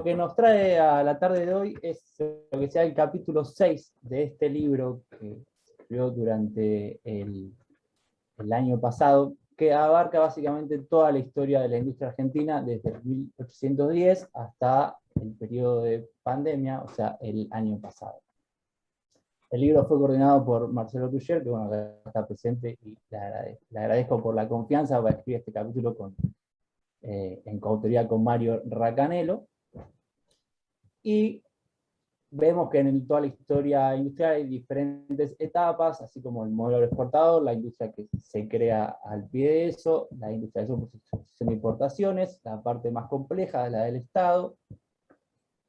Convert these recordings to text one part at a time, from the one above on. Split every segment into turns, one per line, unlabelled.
que nos trae a la tarde de hoy es lo que sea el capítulo 6 de este libro que se escribió durante el año pasado, que abarca básicamente toda la historia de la industria argentina desde 1810 hasta el periodo de pandemia, o sea, el año pasado. El libro fue coordinado por Marcelo Tuyer, que bueno, acá está presente, y le agradezco por la confianza para escribir este capítulo en coautoría con Mario Racanelo. Y vemos que en toda la historia industrial hay diferentes etapas, así como el modelo exportador, la industria que se crea al pie de eso, la industrialización por sustitución de importaciones, la parte más compleja, la del Estado,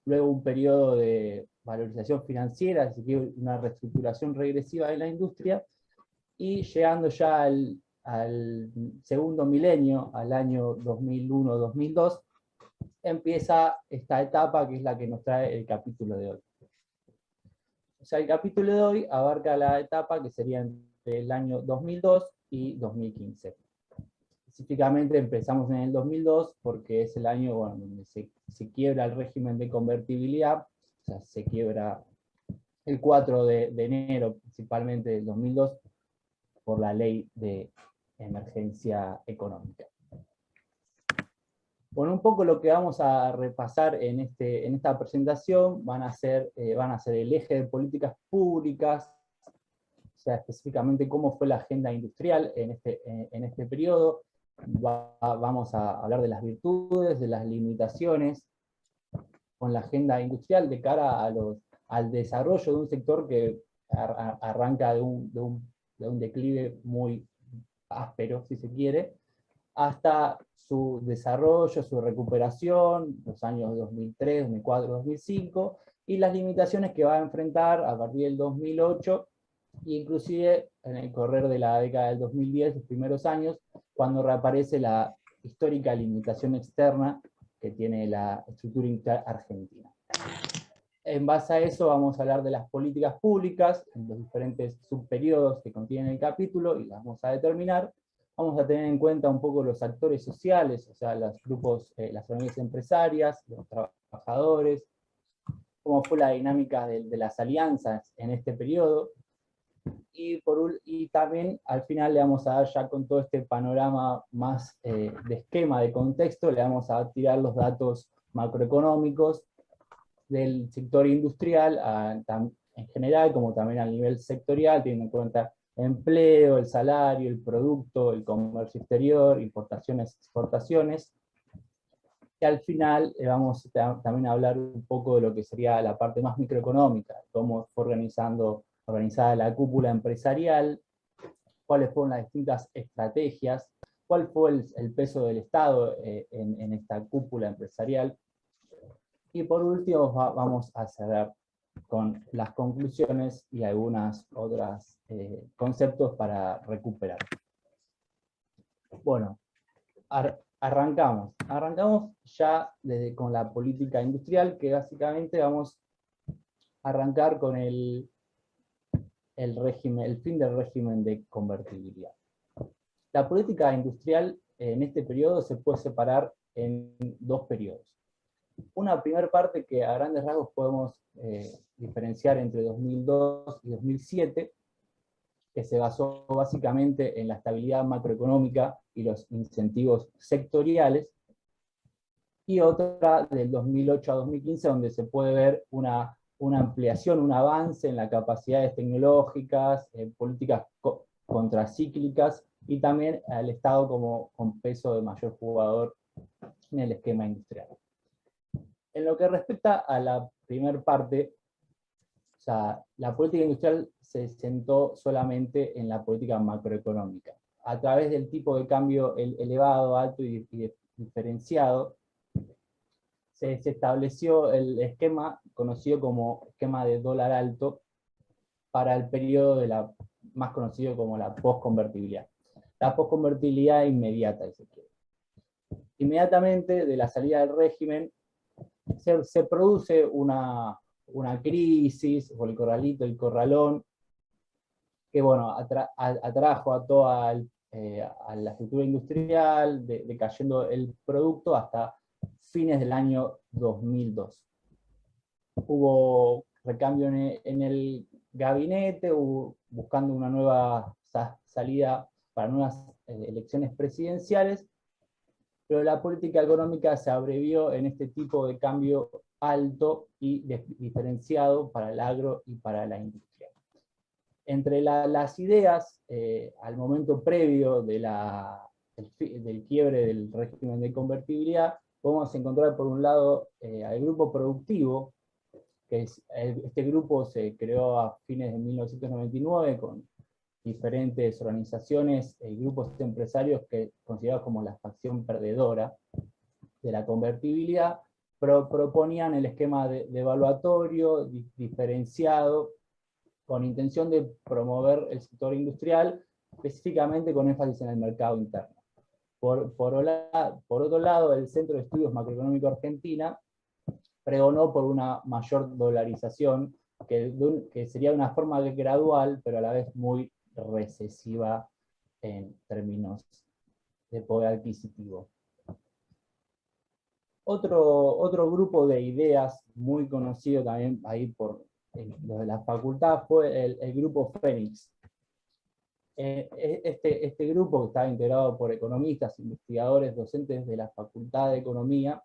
luego un periodo de valorización financiera, así que una reestructuración regresiva de la industria, y llegando ya al segundo milenio, al año 2001-2002, empieza esta etapa que es la que nos trae el capítulo de hoy. O sea, el capítulo de hoy abarca la etapa que sería entre el año 2002 y 2015. Específicamente empezamos en el 2002 porque es el año donde se quiebra el régimen de convertibilidad, o sea, se quiebra el 4 de enero principalmente del 2002 por la ley de emergencia económica. Bueno, un poco lo que vamos a repasar en esta presentación van a ser el eje de políticas públicas, o sea, específicamente cómo fue la agenda industrial en este periodo. Vamos a hablar de las virtudes, de las limitaciones con la agenda industrial de cara al desarrollo de un sector que arranca de un declive muy áspero, si se quiere, hasta su desarrollo, su recuperación, los años 2003, 2004, 2005, y las limitaciones que va a enfrentar a partir del 2008, e inclusive en el correr de la década del 2010, los primeros años, cuando reaparece la histórica limitación externa que tiene la estructura industrial argentina. En base a eso vamos a hablar de las políticas públicas, en los diferentes subperiodos que contiene el capítulo, y las vamos a determinar. Vamos a tener en cuenta un poco los actores sociales, o sea, los grupos, las organizaciones empresarias, los trabajadores, cómo fue la dinámica de las alianzas en este periodo, y también al final le vamos a dar, ya con todo este panorama más de esquema, de contexto, le vamos a tirar los datos macroeconómicos del sector industrial en general, como también a nivel sectorial, teniendo en cuenta empleo, el salario, el producto, el comercio exterior, importaciones, exportaciones. Y al final vamos también a hablar un poco de lo que sería la parte más microeconómica, cómo fue organizada la cúpula empresarial, cuáles fueron las distintas estrategias, cuál fue el peso del Estado en esta cúpula empresarial. Y por último vamos a cerrar con las conclusiones y algunos otros conceptos para recuperar. Bueno, arrancamos ya con la política industrial, que básicamente vamos a arrancar con el fin del régimen de convertibilidad. La política industrial en este periodo se puede separar en dos periodos. Una primera parte que a grandes rasgos podemos diferenciar entre 2002 y 2007, que se basó básicamente en la estabilidad macroeconómica y los incentivos sectoriales, y otra del 2008 a 2015, donde se puede ver una ampliación, un avance en las capacidades tecnológicas, políticas contracíclicas, y también al Estado con peso de mayor jugador en el esquema industrial. En lo que respecta a la primera parte, o sea, la política industrial se sentó solamente en la política macroeconómica. A través del tipo de cambio elevado, alto y diferenciado, se estableció el esquema conocido como esquema de dólar alto para el periodo más conocido como la postconvertibilidad. La postconvertibilidad inmediata, si se quiere. Inmediatamente de la salida del régimen, se produce una crisis, o el corralito, el corralón, que bueno, atrajo a toda a la estructura industrial, decayendo el producto hasta fines del año 2002. Hubo recambio en el gabinete, buscando una nueva salida para nuevas elecciones presidenciales, pero la política económica se abrevió en este tipo de cambio alto y diferenciado para el agro y para la industria. Entre las ideas, al momento previo del quiebre del régimen de convertibilidad, podemos encontrar por un lado al grupo productivo, que este grupo se creó a fines de 1999 con diferentes organizaciones y grupos empresarios que considerados como la facción perdedora de la convertibilidad, proponían el esquema de evaluatorio diferenciado con intención de promover el sector industrial, específicamente con énfasis en el mercado interno. Por otro lado, el Centro de Estudios Macroeconómicos Argentina pregonó por una mayor dolarización, que sería una forma gradual, pero a la vez muy recesiva en términos de poder adquisitivo. Otro grupo de ideas muy conocido también ahí por los de la facultad fue el grupo Fénix. Este grupo, que estaba integrado por economistas, investigadores, docentes de la Facultad de Economía,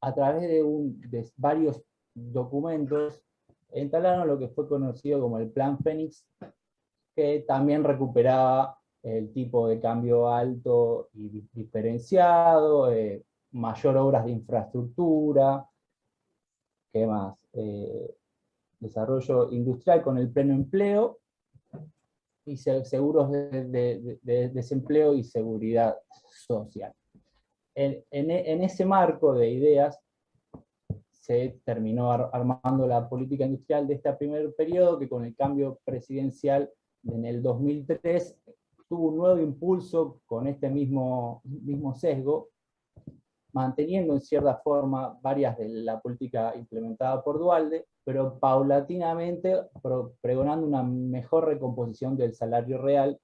a través de varios documentos, entablaron lo que fue conocido como el Plan Fénix, que también recuperaba el tipo de cambio alto y diferenciado, mayor obras de infraestructura, ¿qué más? Desarrollo industrial con el pleno empleo, y seguros de desempleo y seguridad social. En ese marco de ideas se terminó armando la política industrial de este primer periodo, que con el cambio presidencial en el 2003 tuvo un nuevo impulso con este mismo sesgo, manteniendo en cierta forma varias de la política implementada por Duhalde, pero paulatinamente pregonando una mejor recomposición del salario real,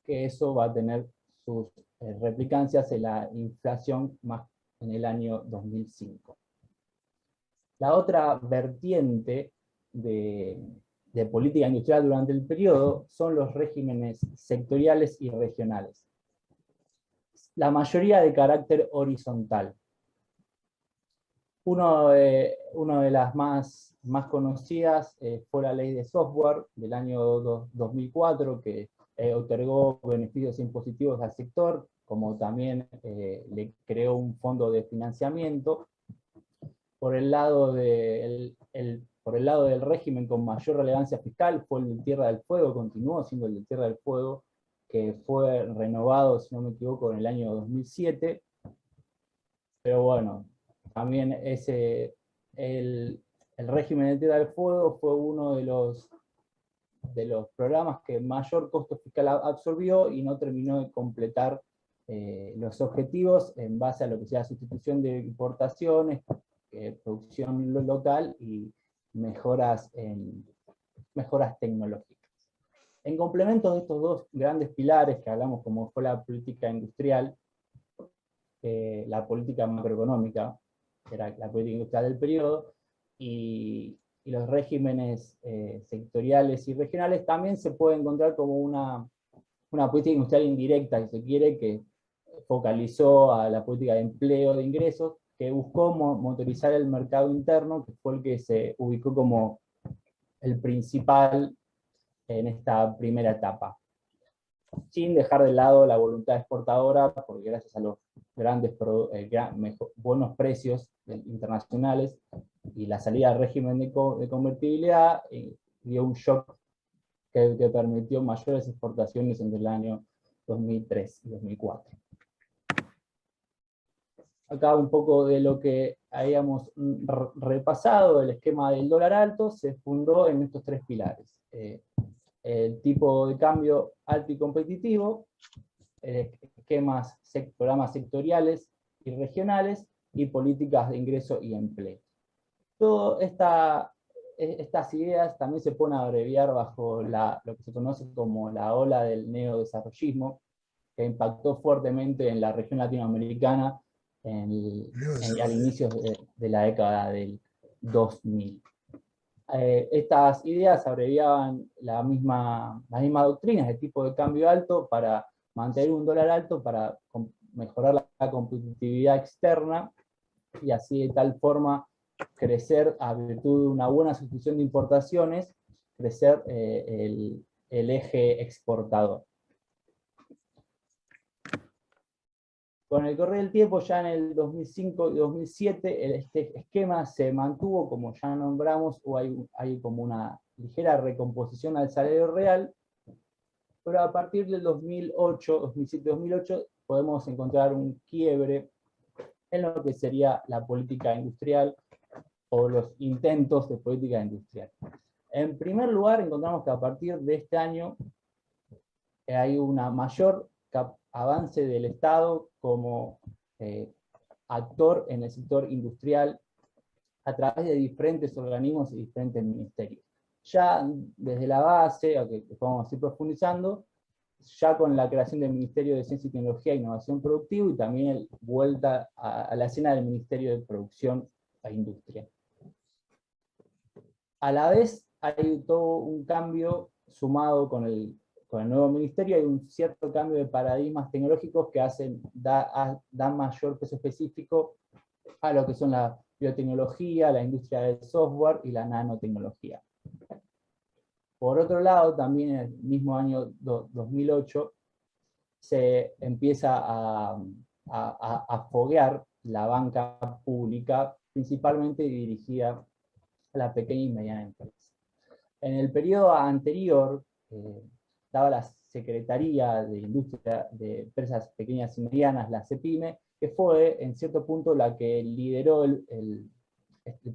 que eso va a tener sus replicancias en la inflación más en el año 2005. La otra vertiente de política industrial durante el periodo son los regímenes sectoriales y regionales, la mayoría de carácter horizontal. Una de las más conocidas fue la ley de software del año 2004, que otorgó beneficios impositivos al sector, como también le creó un fondo de financiamiento. Por el lado del régimen con mayor relevancia fiscal fue el de Tierra del Fuego, continuó siendo el de Tierra del Fuego, que fue renovado, si no me equivoco, en el año 2007. Pero bueno, también el régimen de Tierra del Fuego fue uno de los programas que mayor costo fiscal absorbió y no terminó de completar los objetivos en base a lo que sea sustitución de importaciones, producción local y mejoras tecnológicas. En complemento de estos dos grandes pilares que hablamos, como fue la política industrial, la política macroeconómica, que era la política industrial del periodo, y los regímenes sectoriales y regionales, también se puede encontrar como una política industrial indirecta, si se quiere, que focalizó a la política de empleo, de ingresos, que buscó motorizar el mercado interno, que fue el que se ubicó como el principal en esta primera etapa, sin dejar de lado la voluntad exportadora, porque gracias a los grandes buenos precios internacionales y la salida del régimen de convertibilidad, dio un shock que permitió mayores exportaciones entre el año 2003 y 2004. Acá un poco de lo que habíamos repasado, el esquema del dólar alto se fundó en estos tres pilares. El tipo de cambio alto y competitivo, programas sectoriales y regionales, y políticas de ingreso y empleo. Todas estas ideas también se pueden abreviar bajo lo que se conoce como la ola del neodesarrollismo, que impactó fuertemente en la región latinoamericana al inicio de la década del 2000. Estas ideas abreviaban las mismas doctrinas de tipo de cambio alto para mantener un dólar alto, para mejorar la competitividad externa, y así de tal forma crecer a virtud de una buena sustitución de importaciones, crecer el eje exportador. Con el correr del tiempo, ya en el 2005 y 2007, este esquema se mantuvo, como ya nombramos, o hay como una ligera recomposición al salario real, pero a partir del 2008, 2007-2008, podemos encontrar un quiebre en lo que sería la política industrial o los intentos de política industrial. En primer lugar, encontramos que a partir de este año hay una mayor avance del Estado como actor en el sector industrial a través de diferentes organismos y diferentes ministerios. Ya desde la base, aunque vamos a ir profundizando, ya con la creación del Ministerio de Ciencia y Tecnología e Innovación Productiva, y también vuelta a la escena del Ministerio de Producción e Industria. A la vez hay todo un cambio sumado con el nuevo ministerio, hay un cierto cambio de paradigmas tecnológicos que dan mayor peso específico a lo que son la biotecnología, la industria del software y la nanotecnología. Por otro lado, también en el mismo año 2008, se empieza a foguear la banca pública, principalmente dirigida a la pequeña y mediana empresa. En el periodo anterior, estaba la Secretaría de Industria de Empresas Pequeñas y Medianas, la CEPIME, que fue en cierto punto la que lideró el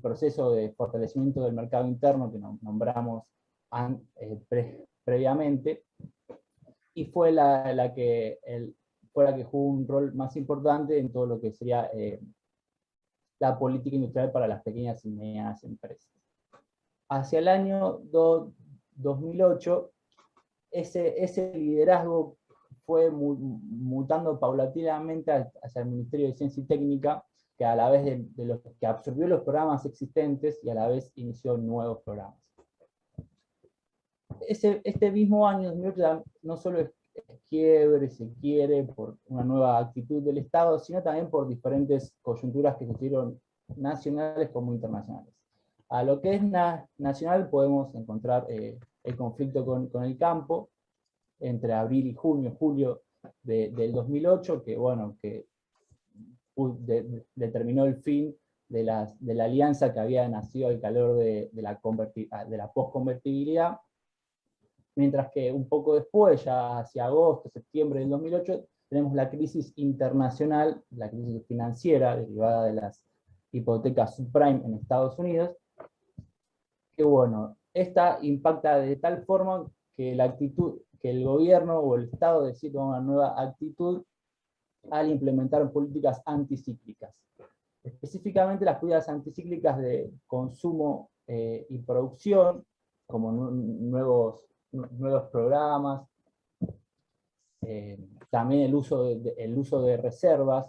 proceso de fortalecimiento del mercado interno que nombramos previamente, y fue la que jugó un rol más importante en todo lo que sería la política industrial para las pequeñas y medianas empresas. Hacia el año 2008, ese liderazgo fue mutando paulatinamente hacia el Ministerio de Ciencia y Técnica, que a la vez de los que absorbió los programas existentes y a la vez inició nuevos programas. Este mismo año 2008 no solo es quiebre, se quiere, por una nueva actitud del Estado, sino también por diferentes coyunturas que se hicieron nacionales como internacionales. A lo que es nacional podemos encontrar el conflicto con el campo, entre abril y julio del 2008, que bueno, que determinó el fin de la alianza que había nacido al calor de la posconvertibilidad, mientras que un poco después, ya hacia agosto, septiembre del 2008, tenemos la crisis internacional, la crisis financiera derivada de las hipotecas subprime en Estados Unidos, que bueno, esta impacta de tal forma que el gobierno o el Estado decide tomar una nueva actitud al implementar políticas anticíclicas. Específicamente las políticas anticíclicas de consumo y producción, como nuevos programas, también el uso de reservas,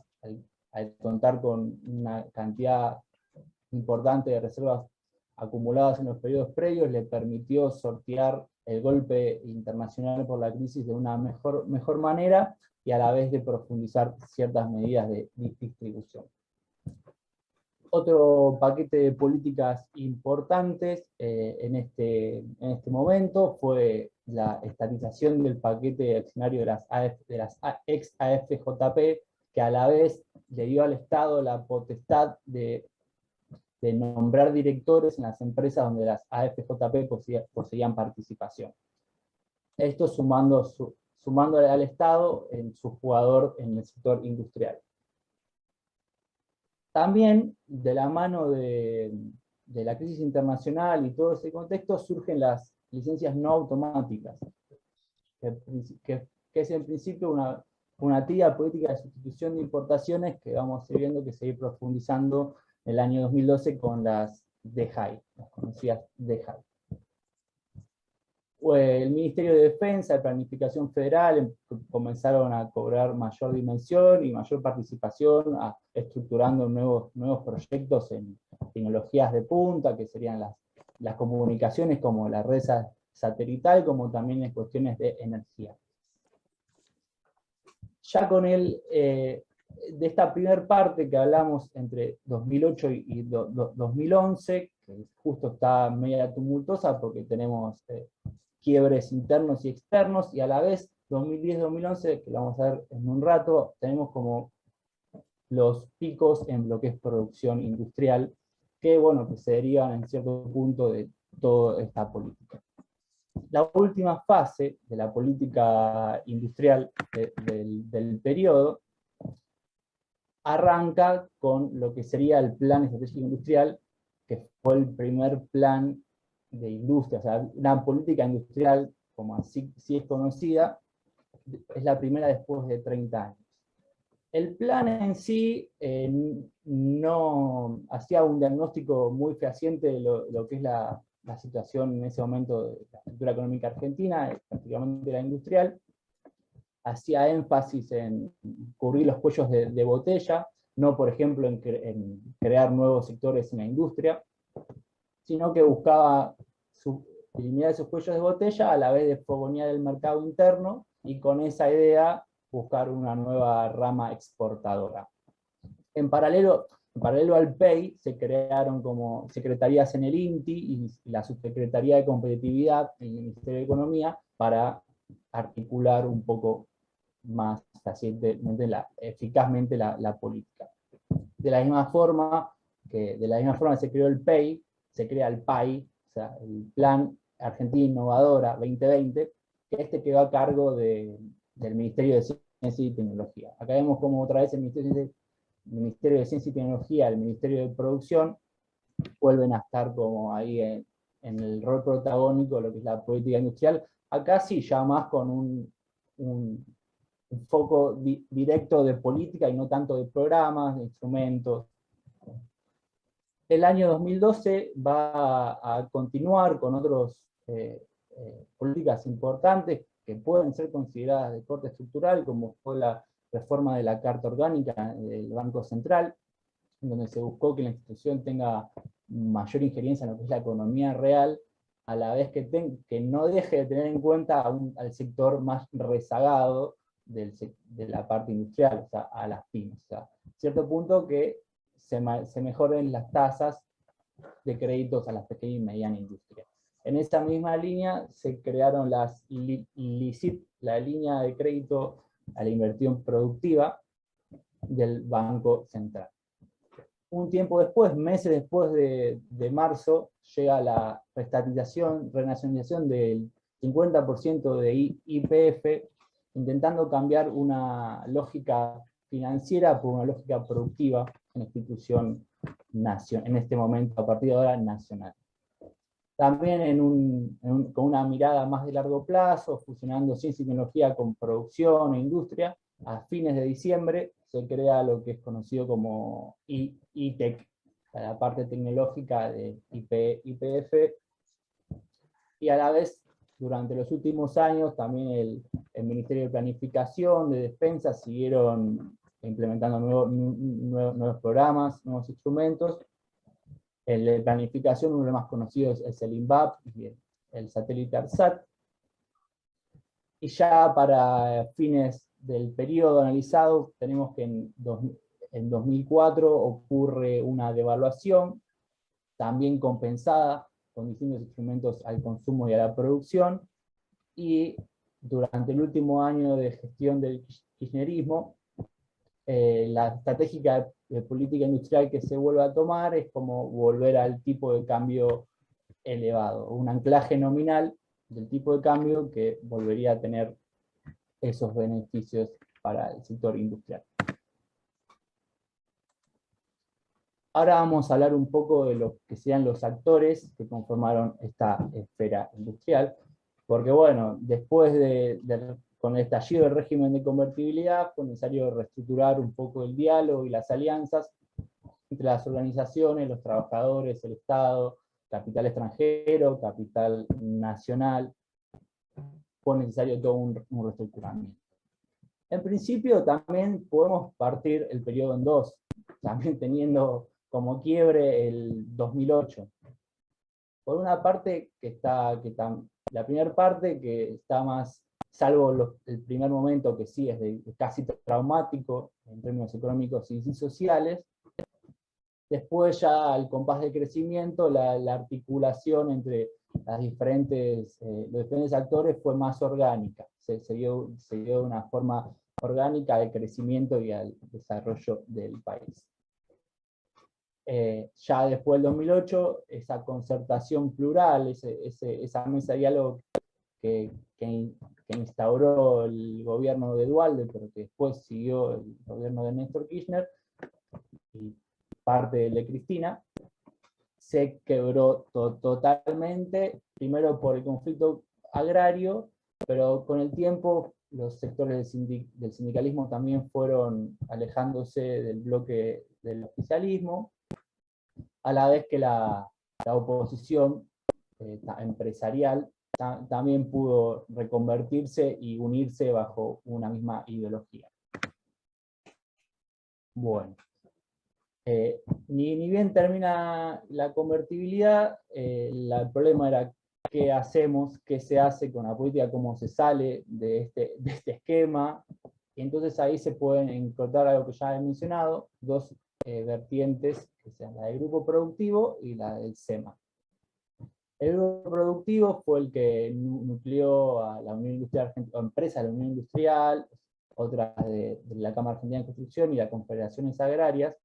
al contar con una cantidad importante de reservas acumuladas en los periodos previos, le permitió sortear el golpe internacional por la crisis de una mejor manera, y a la vez de profundizar ciertas medidas de distribución. Otro paquete de políticas importantes en este momento fue la estatización del paquete accionario de las ex AFJP, que a la vez le dio al Estado la potestad de nombrar directores en las empresas donde las AFJP poseían participación. Esto sumándole al Estado en su jugador en el sector industrial. También, de la mano de la crisis internacional y todo ese contexto, surgen las licencias no automáticas, que es en principio una actividad política de sustitución de importaciones que vamos a ir viendo que seguir profundizando en el año 2012 con las DEHAI, las conocidas DEHAI. el Ministerio de Defensa, de Planificación Federal, comenzaron a cobrar mayor dimensión y mayor participación, estructurando nuevos proyectos en tecnologías de punta, que serían las comunicaciones, como la red satelital, como también en cuestiones de energía. Ya con de esta primera parte que hablamos entre 2008 y 2011, que justo está media tumultuosa porque tenemos quiebres internos y externos, y a la vez 2010-2011, que lo vamos a ver en un rato, tenemos como los picos en lo que es producción industrial, que bueno, que se derivan en cierto punto de toda esta política. La última fase de la política industrial del periodo arranca con lo que sería el Plan Estratégico Industrial, que fue el primer plan de industria, o sea, una política industrial, como así es conocida, es la primera después de 30 años. El plan en sí no hacía un diagnóstico muy fehaciente de lo que es la situación en ese momento de la estructura económica argentina, particularmente la industrial. Hacía énfasis en cubrir los cuellos de botella, no por ejemplo en crear nuevos sectores en la industria, sino que buscaba eliminar esos cuellos de botella a la vez de fogonear el mercado interno, y con esa idea buscar una nueva rama exportadora. En paralelo al PEI se crearon como secretarías en el INTI y la Subsecretaría de Competitividad en el Ministerio de Economía para articular un poco más eficazmente la política. De la misma forma que se creó el PEI, se crea el PAI, o sea, el Plan Argentina Innovadora 2020, que quedó a cargo del Ministerio de Ciencia y Tecnología. Acá vemos como otra vez el Ministerio de Ciencia y Tecnología, el Ministerio de Producción, vuelven a estar como ahí en el rol protagónico de lo que es la política industrial. Acá sí, ya más con un foco directo de política y no tanto de programas, de instrumentos. El año 2012 va a continuar con otras políticas importantes que pueden ser consideradas de corte estructural, como fue la reforma de la Carta Orgánica del Banco Central, en donde se buscó que la institución tenga mayor injerencia en lo que es la economía real, a la vez que no deje de tener en cuenta al sector más rezagado de la parte industrial, o sea, a las pymes. O sea, a cierto punto que se mejoren las tasas de créditos a las pequeñas y medianas industrias. En esa misma línea se crearon las LICIP, la línea de crédito a la inversión productiva del Banco Central. Un tiempo después, meses después de marzo, llega la renacionalización del 50% de YPF, intentando cambiar una lógica financiera por una lógica productiva en la institución en este momento, a partir de ahora, nacional. También con una mirada más de largo plazo, fusionando ciencia y tecnología con producción e industria, a fines de diciembre se crea lo que es conocido como ITEC, la parte tecnológica de YPF, y a la vez, durante los últimos años, también el Ministerio de Planificación, de Defensa, siguieron implementando nuevos programas, nuevos instrumentos. El de planificación, uno de los más conocidos es el INVAP y el satélite ARSAT. Y ya para fines del periodo analizado, tenemos que en 2004 ocurre una devaluación, también compensada con distintos instrumentos al consumo y a la producción, y durante el último año de gestión del kirchnerismo, la estratégica de política industrial que se vuelve a tomar es como volver al tipo de cambio elevado, un anclaje nominal del tipo de cambio que volvería a tener esos beneficios para el sector industrial. Ahora vamos a hablar un poco de lo que sean los actores que conformaron esta esfera industrial, porque bueno, después con el estallido del régimen de convertibilidad fue necesario reestructurar un poco el diálogo y las alianzas entre las organizaciones, los trabajadores, el Estado, capital extranjero, capital nacional. fue necesario todo un reestructuramiento. En principio también podemos partir el periodo en dos, también teniendo como quiebre el 2008. Por una parte, la primera parte que está más, salvo el primer momento que sí es casi traumático en términos económicos y sociales, después ya al compás de crecimiento, la articulación entre los diferentes actores fue más orgánica, se dio de una forma orgánica al crecimiento y al desarrollo del país. Ya después del 2008, esa concertación plural, esa mesa de diálogo que instauró el gobierno de Duhalde, pero que después siguió el gobierno de Néstor Kirchner, y parte de Cristina, se quebró totalmente, primero por el conflicto agrario, pero con el tiempo los sectores del sindicalismo también fueron alejándose del bloque del oficialismo, a la vez que la oposición empresarial también pudo reconvertirse y unirse bajo una misma ideología. Bueno. Ni bien termina la convertibilidad, el problema era qué hacemos, qué se hace con la política, cómo se sale de este esquema. Y entonces ahí se pueden encontrar algo que ya he mencionado, dos vertientes, que sean la del grupo productivo y la del SEMA. El grupo productivo fue el que nucleó a la Unión Industrial Argentina, o empresas de la Unión Industrial, otras de la Cámara Argentina de Construcción y las confederaciones agrarias,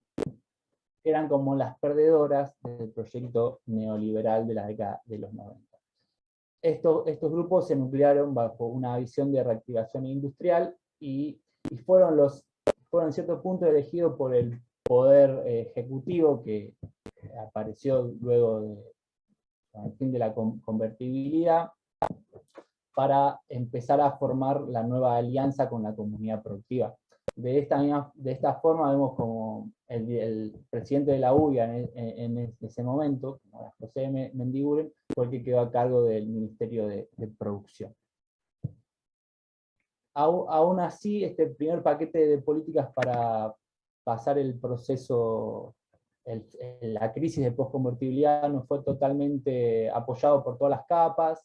eran como las perdedoras del proyecto neoliberal de la década de los 90. Estos grupos se nuclearon bajo una visión de reactivación industrial y fueron en cierto punto elegidos por el poder ejecutivo que apareció luego con el fin de la convertibilidad, para empezar a formar la nueva alianza con la comunidad productiva. De esta forma vemos como el presidente de la UIA en ese momento, José Mendiguren, fue el que quedó a cargo del Ministerio de Producción. Aún así, este primer paquete de políticas para pasar el proceso, la crisis de posconvertibilidad, no fue totalmente apoyado por todas las capas,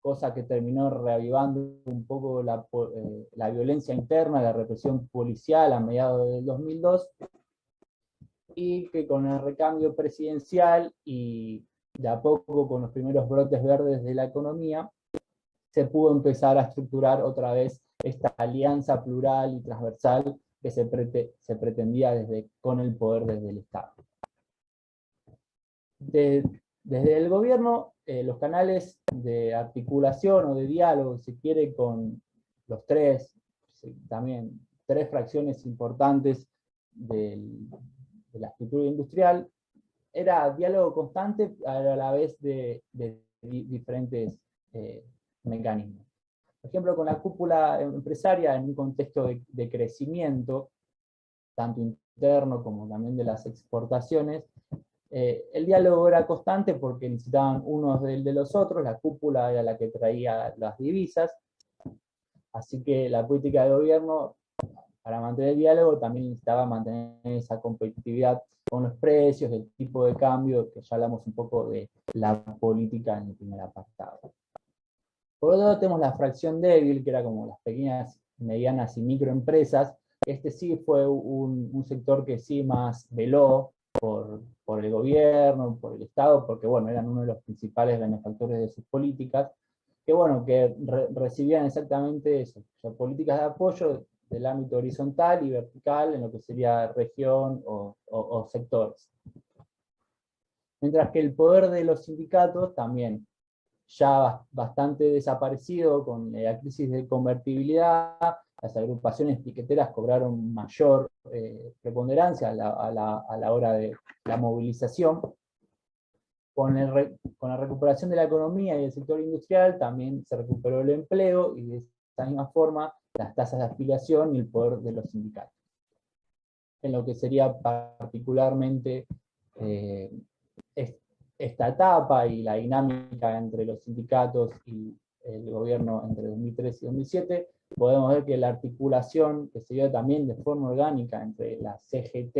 cosa que terminó reavivando un poco la violencia interna, la represión policial a mediados del 2002, y que con el recambio presidencial y de a poco con los primeros brotes verdes de la economía, se pudo empezar a estructurar otra vez esta alianza plural y transversal que se pretendía con el poder desde el Estado. Desde el gobierno, los canales de articulación o de diálogo, si quiere, con los también tres fracciones importantes de la estructura industrial, era diálogo constante a la vez de diferentes mecanismos. Por ejemplo, con la cúpula empresaria en un contexto de crecimiento, tanto interno como también de las exportaciones, el diálogo era constante porque necesitaban unos de los otros, la cúpula era la que traía las divisas, así que la política de gobierno, para mantener el diálogo, también necesitaba mantener esa competitividad con los precios, el tipo de cambio, que ya hablamos un poco de la política en el primer apartado. Por otro lado tenemos la fracción débil, que era como las pequeñas, medianas y microempresas. Este sí fue un sector que sí más veló por el gobierno, por el Estado, porque bueno, eran uno de los principales benefactores de sus políticas, que bueno, que recibían exactamente eso, o sea, políticas de apoyo del ámbito horizontal y vertical en lo que sería región o sectores. Mientras que el poder de los sindicatos también ya bastante desaparecido con la crisis de convertibilidad, las agrupaciones piqueteras cobraron mayor preponderancia a la hora de la movilización. Con la recuperación de la economía y el sector industrial también se recuperó el empleo, y de esta misma forma las tasas de afiliación y el poder de los sindicatos. En lo que sería particularmente esta etapa y la dinámica entre los sindicatos y el gobierno entre 2003 y 2007, podemos ver que la articulación que se dio también de forma orgánica entre la CGT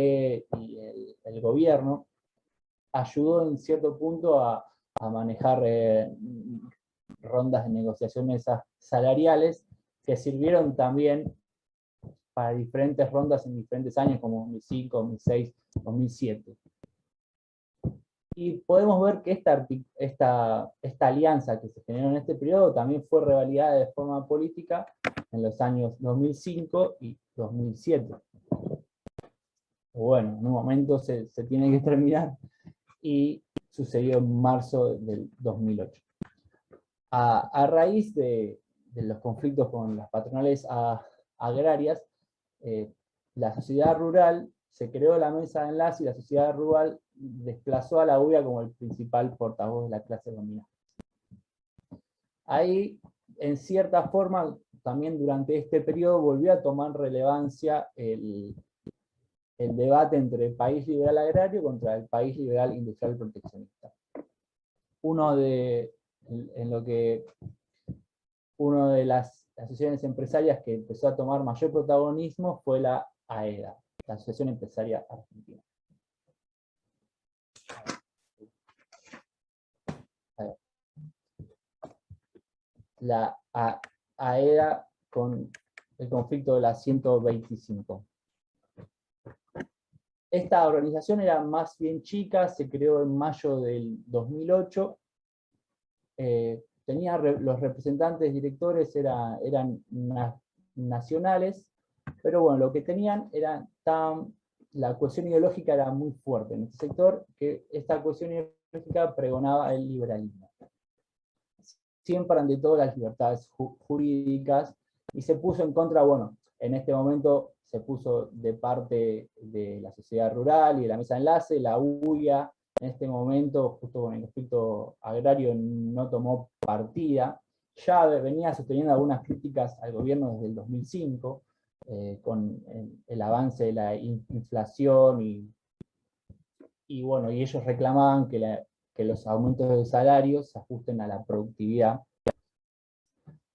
y el gobierno, ayudó en cierto punto a manejar rondas de negociaciones salariales que sirvieron también para diferentes rondas en diferentes años, como 2005, 2006, 2007. Y podemos ver que esta alianza que se generó en este periodo también fue revalidada de forma política en los años 2005 y 2007. Bueno, en un momento se tiene que terminar, y sucedió en marzo del 2008. A raíz de los conflictos con las patronales agrarias, la sociedad rural, se creó la mesa de enlace y la sociedad rural desplazó a la UIA como el principal portavoz de la clase dominante. Ahí, en cierta forma, también durante este periodo volvió a tomar relevancia el debate entre el país liberal agrario contra el país liberal industrial proteccionista. Una de las asociaciones empresarias que empezó a tomar mayor protagonismo fue la AEDA, la Asociación Empresaria Argentina. La AEDA con el conflicto de la 125. Esta organización era más bien chica, se creó en mayo del 2008, los representantes directores eran nacionales, pero bueno, lo que tenían era la cohesión ideológica era muy fuerte en este sector, que esta cohesión ideológica pregonaba el liberalismo. Siempre ante todo las libertades jurídicas, y se puso en contra, bueno, en este momento se puso de parte de la sociedad rural y de la mesa de enlace, la UIA, en este momento, justo con el conflicto agrario, no tomó partida. Ya venía sosteniendo algunas críticas al gobierno desde el 2005, con el avance de la inflación, y bueno, y ellos reclamaban que los aumentos de salarios se ajusten a la productividad,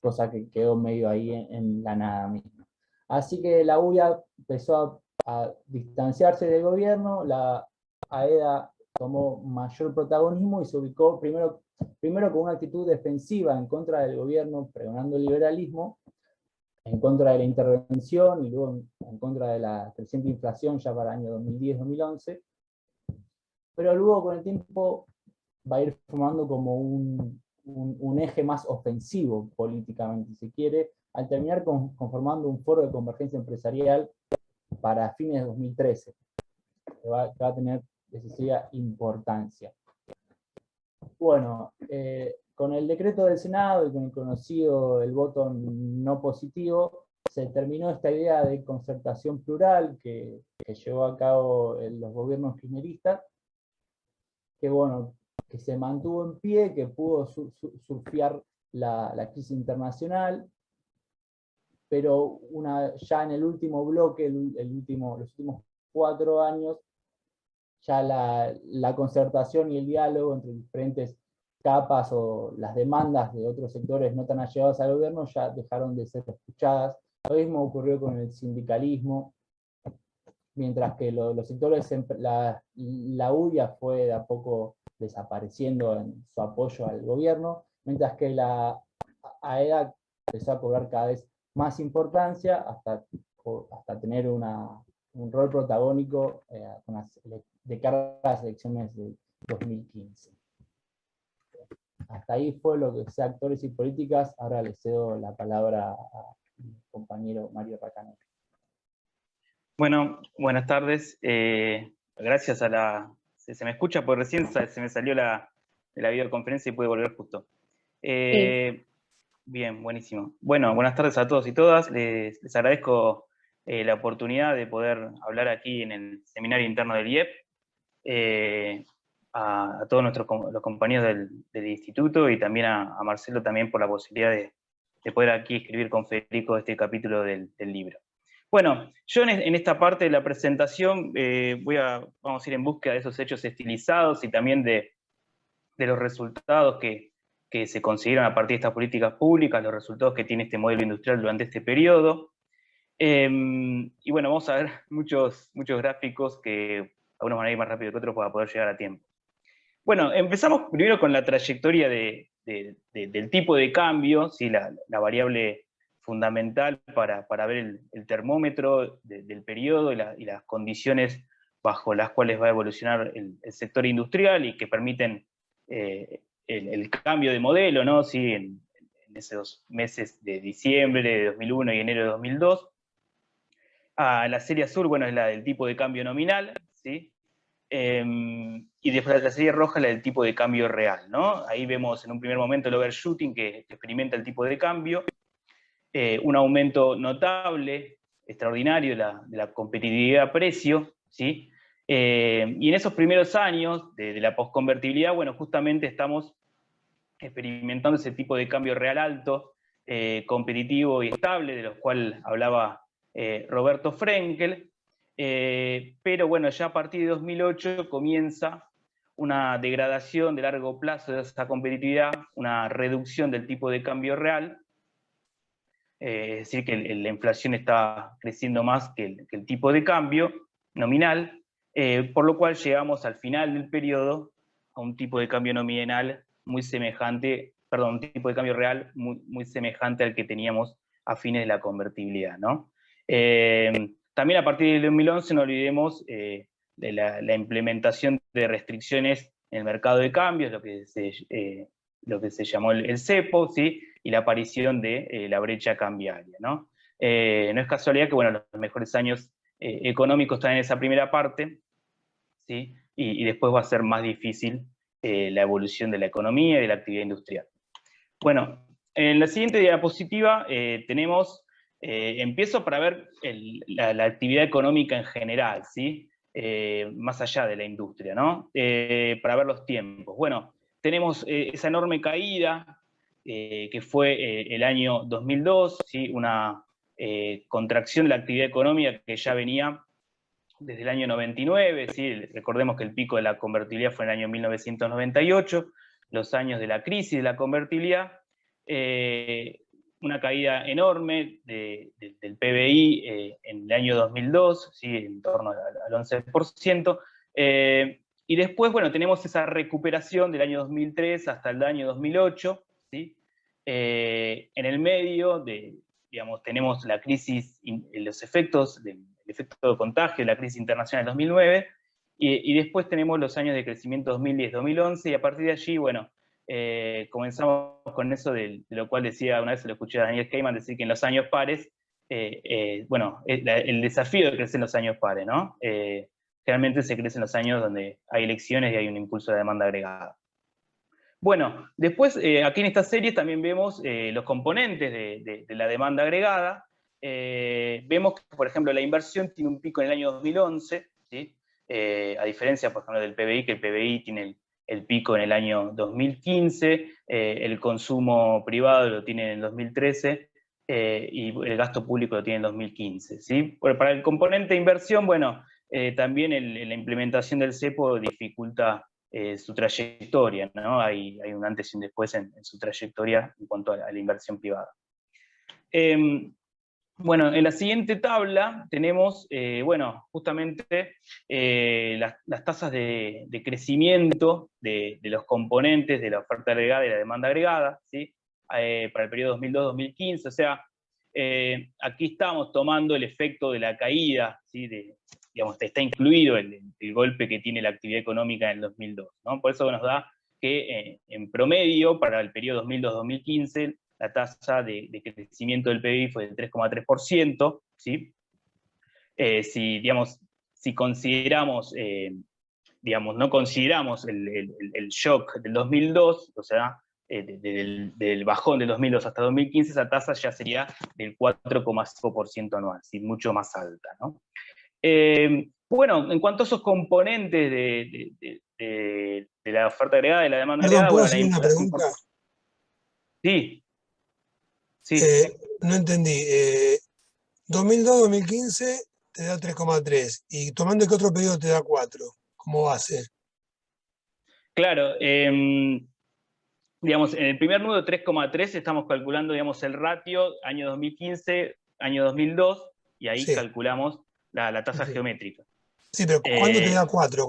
cosa que quedó medio ahí en la nada misma. Así que la UIA empezó a distanciarse del gobierno, la AEDA tomó mayor protagonismo y se ubicó primero con una actitud defensiva en contra del gobierno, pregonando el liberalismo, en contra de la intervención y luego en contra de la creciente inflación ya para el año 2010-2011, pero luego con el tiempo va a ir formando como un eje más ofensivo políticamente, si se quiere, al terminar conformando un foro de convergencia empresarial para fines de 2013, que va a tener decisiva importancia. Bueno, con el decreto del Senado y con el conocido el voto no positivo, se terminó esta idea de concertación plural que llevó a cabo los gobiernos kirchneristas, que bueno, que se mantuvo en pie, que pudo surfear la crisis internacional, pero ya en el último bloque, los últimos 4 años, ya la concertación y el diálogo entre diferentes capas o las demandas de otros sectores no tan allegados al gobierno ya dejaron de ser escuchadas. Lo mismo ocurrió con el sindicalismo, mientras que los sectores, la UIA fue de a poco desapareciendo en su apoyo al gobierno, mientras que la AEDA empezó a cobrar cada vez más importancia hasta tener un rol protagónico de cara a las elecciones de 2015. Hasta ahí fue lo que sea actores y políticas. Ahora le cedo la palabra a mi compañero Mario Racanel.
Bueno, buenas tardes. Gracias a la... ¿Se me escucha? Porque recién se me salió de la videoconferencia y pude volver justo.
Sí.
Bien, buenísimo. Bueno, buenas tardes a todos y todas. Les agradezco la oportunidad de poder hablar aquí en el seminario interno del IEP. A todos los compañeros del instituto y también a Marcelo también por la posibilidad de poder aquí escribir con Federico este capítulo del libro. Bueno, yo en esta parte de la presentación vamos a ir en búsqueda de esos hechos estilizados y también de los resultados que que se consiguieron a partir de estas políticas públicas, los resultados que tiene este modelo industrial durante este periodo. Y bueno, vamos a ver muchos gráficos que algunos van a ir más rápido que otros para poder llegar a tiempo. Bueno, empezamos primero con la trayectoria del tipo de cambio, ¿sí? La variable fundamental para ver el termómetro del periodo y las condiciones bajo las cuales va a evolucionar el sector industrial y que permiten el cambio de modelo, ¿no? ¿Sí? En esos meses de diciembre de 2001 y enero de 2002. La serie azul, bueno, es la del tipo de cambio nominal, ¿sí? Y después la serie roja es la del tipo de cambio real, ¿no? Ahí vemos en un primer momento el overshooting que experimenta el tipo de cambio, un aumento notable, extraordinario de la competitividad precio, ¿sí? Y en esos primeros años de la posconvertibilidad, bueno, justamente estamos experimentando ese tipo de cambio real alto, competitivo y estable, de los cuales hablaba Roberto Frenkel, pero bueno, ya a partir de 2008 comienza una degradación de largo plazo de esa competitividad, una reducción del tipo de cambio real, es decir, que la inflación está creciendo más que el tipo de cambio nominal, por lo cual llegamos al final del periodo a un tipo de cambio nominal muy semejante, perdón, un tipo de cambio real muy semejante al que teníamos a fines de la convertibilidad, ¿no? También a partir del 2011 no olvidemos de la implementación de restricciones en el mercado de cambios, lo que se llamó el cepo, ¿sí? Y la aparición de la brecha cambiaria, ¿no? No es casualidad que, bueno, los mejores años económicos están en esa primera parte, ¿sí? Y después va a ser más difícil la evolución de la economía y de la actividad industrial. Bueno, en la siguiente diapositiva tenemos, empiezo para ver la actividad económica en general, ¿sí? Más allá de la industria, ¿no? Para ver los tiempos. Bueno, tenemos esa enorme caída que fue el año 2002, ¿sí? Una contracción de la actividad económica que ya venía desde el año 99, ¿sí? Recordemos que el pico de la convertibilidad fue en el año 1998, los años de la crisis de la convertibilidad, una caída enorme del PBI en el año 2002, ¿sí? En torno al 11%, y después, bueno, tenemos esa recuperación del año 2003 hasta el año 2008, ¿sí? En el medio, digamos, tenemos la crisis, los efectos del efecto de contagio, la crisis internacional del 2009, y después tenemos los años de crecimiento 2010-2011, y a partir de allí, bueno, comenzamos con eso de lo cual decía, una vez se lo escuché a Daniel Kahneman decir que en los años pares, bueno, el desafío de crecer en los años pares, ¿no? Generalmente se crece en los años donde hay elecciones y hay un impulso de demanda agregada. Bueno, después aquí en esta serie también vemos los componentes de la demanda agregada. Vemos que, por ejemplo, la inversión tiene un pico en el año 2011, ¿sí? A diferencia, por ejemplo, del PBI, que el PBI tiene el pico en el año 2015, el consumo privado lo tiene en el 2013, y el gasto público lo tiene en el 2015, ¿sí? Bueno, para el componente de inversión, bueno, también la implementación del cepo dificulta su trayectoria, ¿no? Hay un antes y un después en su trayectoria en cuanto a la inversión privada. Bueno, en la siguiente tabla tenemos, bueno, justamente las tasas de crecimiento de los componentes de la oferta agregada y la demanda agregada, ¿sí? Para el periodo 2002-2015, o sea, aquí estamos tomando el efecto de la caída, ¿sí? Digamos, está incluido el golpe que tiene la actividad económica en el 2002, ¿no? Por eso nos da que en promedio, para el periodo 2002-2015, la tasa de crecimiento del PIB fue del 3,3%, ¿sí? Si consideramos, digamos, no consideramos el shock del 2002, o sea, del bajón del 2002 hasta 2015, esa tasa ya sería del 4,5% anual, ¿sí? Mucho más alta, ¿no? Bueno, en cuanto a esos componentes de la oferta agregada y la demanda
Perdón,
agregada,
¿puedo
bueno,
hacer una pregunta?
Sí, sí.
No entendí. 2002-2015 te da 3,3 y tomando que otro periodo te da 4. ¿Cómo va a ser?
Claro, digamos, en el primer nudo 3,3 estamos calculando, digamos, el ratio año 2015, año 2002, y ahí
Sí,
calculamos la tasa
sí.
geométrica.
Sí, pero ¿cuándo te
Eh,
da 4?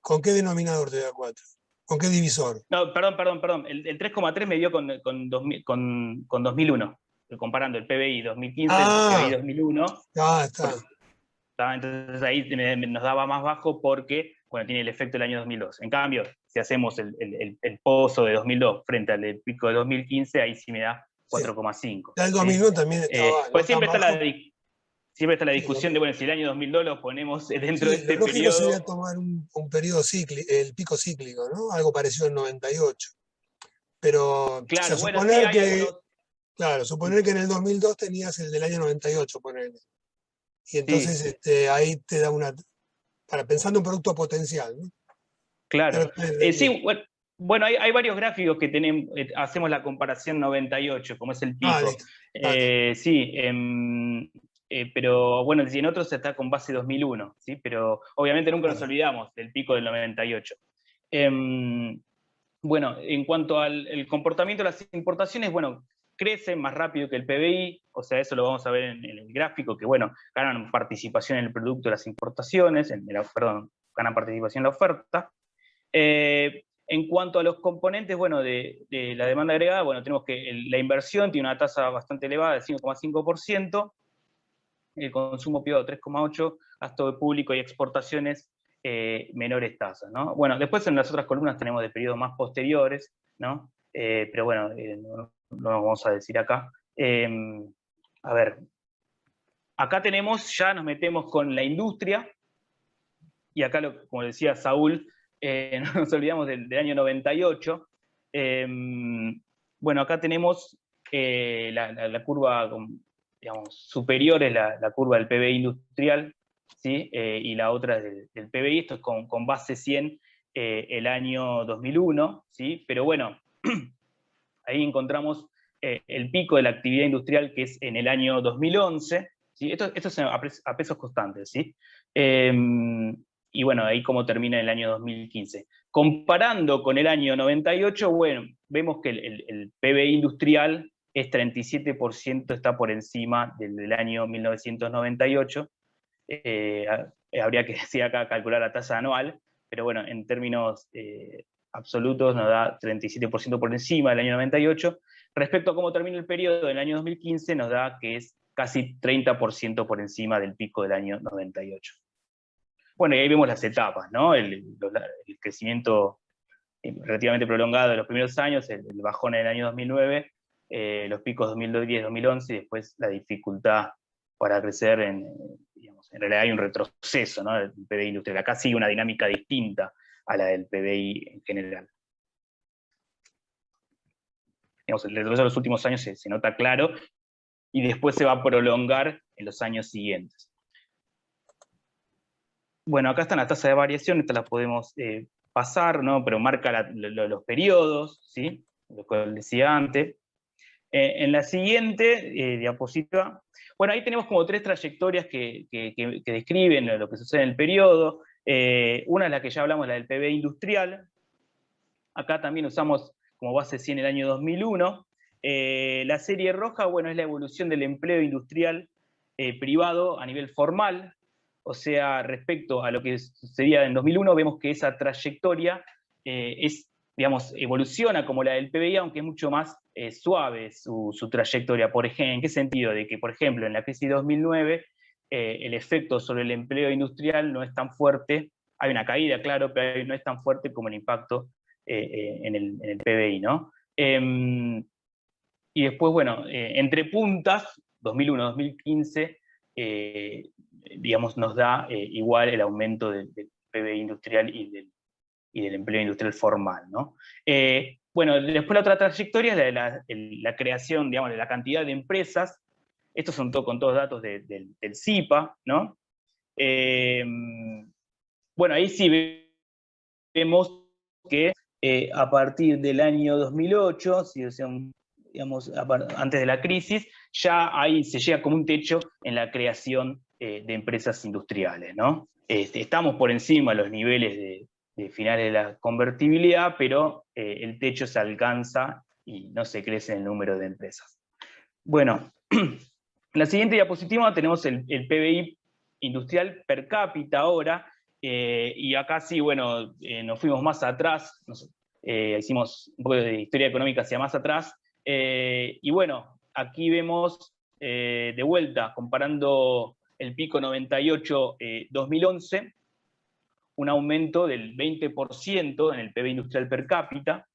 ¿Con qué denominador te da 4? ¿Con qué divisor?
no, perdón. El 3,3 me dio con 2001, comparando el PBI 2015, el PBI
Ah,
2001.
está.
Entonces ahí nos daba más bajo porque, bueno, tiene el efecto del año 2002. En cambio, si hacemos el pozo de 2002 frente al pico de 2015, ahí sí me da
Sí.
4,5.
Ya el
¿Sí?
2001 también estaba no
Pues
tan bajo.
siempre está la
Sí,
discusión de, bueno, si el año 2002 lo ponemos dentro de
sí, lo
este
lógico sería
periodo.
tomar un periodo cíclico, el pico cíclico, ¿no? Algo parecido al 98. Pero, o sea,
Claro, bueno, sí, hay algunos.
suponer que en el 2002 tenías el del año 98, ponele. Y entonces
Sí,
ahí te da para pensando en producto potencial, ¿no?
claro.
Pero entendí.
Sí, bueno, hay varios gráficos que tenemos, hacemos la comparación 98, como es el
Ah,
pico.
listo. Dale.
Sí, pero bueno, si en otros está con base 2001, ¿sí? Pero obviamente nunca nos
Claro.
olvidamos del pico del 98. Bueno, en cuanto al el comportamiento de las importaciones, bueno, crecen más rápido que el PBI, o sea, eso lo vamos a ver en el gráfico, que bueno, ganan participación en el producto de las importaciones, perdón, ganan participación en la oferta. En cuanto a los componentes, bueno, de la demanda agregada, bueno, tenemos que la inversión tiene una tasa bastante elevada de 5,5%, el consumo privado 3,8%, gasto público y exportaciones menores tasas, ¿no? Bueno, después en las otras columnas tenemos de periodos más posteriores, ¿no? Pero bueno, no lo vamos a decir acá. A ver, acá tenemos, ya nos metemos con la industria, y acá, como decía Saúl, no nos olvidamos del año 98. Bueno, acá tenemos la curva, digamos, superior es la curva del PBI industrial, ¿sí? Y la otra es del PBI, esto es con base 100 el año 2001, ¿sí? Pero bueno, ahí encontramos el pico de la actividad industrial que es en el año 2011, ¿sí? Esto es a pesos constantes, ¿sí? Y bueno, ahí cómo termina el año 2015. Comparando con el año 98, bueno, vemos que el PBI industrial es 37%, está por encima del año 1998. Habría que decir acá calcular la tasa anual, pero bueno, en términos absolutos nos da 37% por encima del año 98. Respecto a cómo termina el periodo del año 2015, nos da que es casi 30% por encima del pico del año 98. Bueno, y ahí vemos las etapas, ¿no? El crecimiento relativamente prolongado de los primeros años, el bajón en el año 2009, los picos 2010, 2011, y después la dificultad para crecer, digamos, en realidad hay un retroceso, ¿no? Del PBI industrial. Acá sigue una dinámica distinta a la del PBI en general. Digamos, el retroceso de los últimos años se nota claro, y después se va a prolongar en los años siguientes. Bueno, acá están las tasas de variación, estas las podemos pasar, ¿no? Pero marca los periodos, ¿sí? Lo que decía antes. En la siguiente diapositiva, bueno, ahí tenemos como tres trayectorias que describen lo que sucede en el periodo. Una es la que ya hablamos, la del PBI industrial. Acá también usamos como base 100 el año 2001. La serie roja, bueno, es la evolución del empleo industrial privado a nivel formal. O sea, respecto a lo que sucedía en 2001, vemos que esa trayectoria digamos, evoluciona como la del PBI, aunque es mucho más suave su trayectoria. Por ejemplo, ¿en qué sentido? De que, por ejemplo, en la crisis de 2009, el efecto sobre el empleo industrial no es tan fuerte. Hay una caída, claro, pero no es tan fuerte como el impacto en el PBI, ¿no? Y después, bueno, entre puntas, 2001-2015, digamos, nos da igual el aumento del PBI industrial y del empleo industrial formal, ¿no? Bueno, después la otra trayectoria es la creación, digamos, de la cantidad de empresas. Estos son con todos datos del CIPA, ¿no? Bueno, ahí sí vemos que a partir del año 2008, digamos, antes de la crisis, ya ahí se llega como un techo en la creación de empresas industriales, ¿no? Estamos por encima de los niveles finales de la convertibilidad, pero el techo se alcanza y no se crece el número de empresas. Bueno, en la siguiente diapositiva tenemos el PBI industrial per cápita ahora, y acá sí, bueno, nos fuimos más atrás, hicimos un poco de historia económica hacia más atrás, y bueno, aquí vemos de vuelta, comparando el pico 98-2011, un aumento del 20% en el PBI industrial per cápita.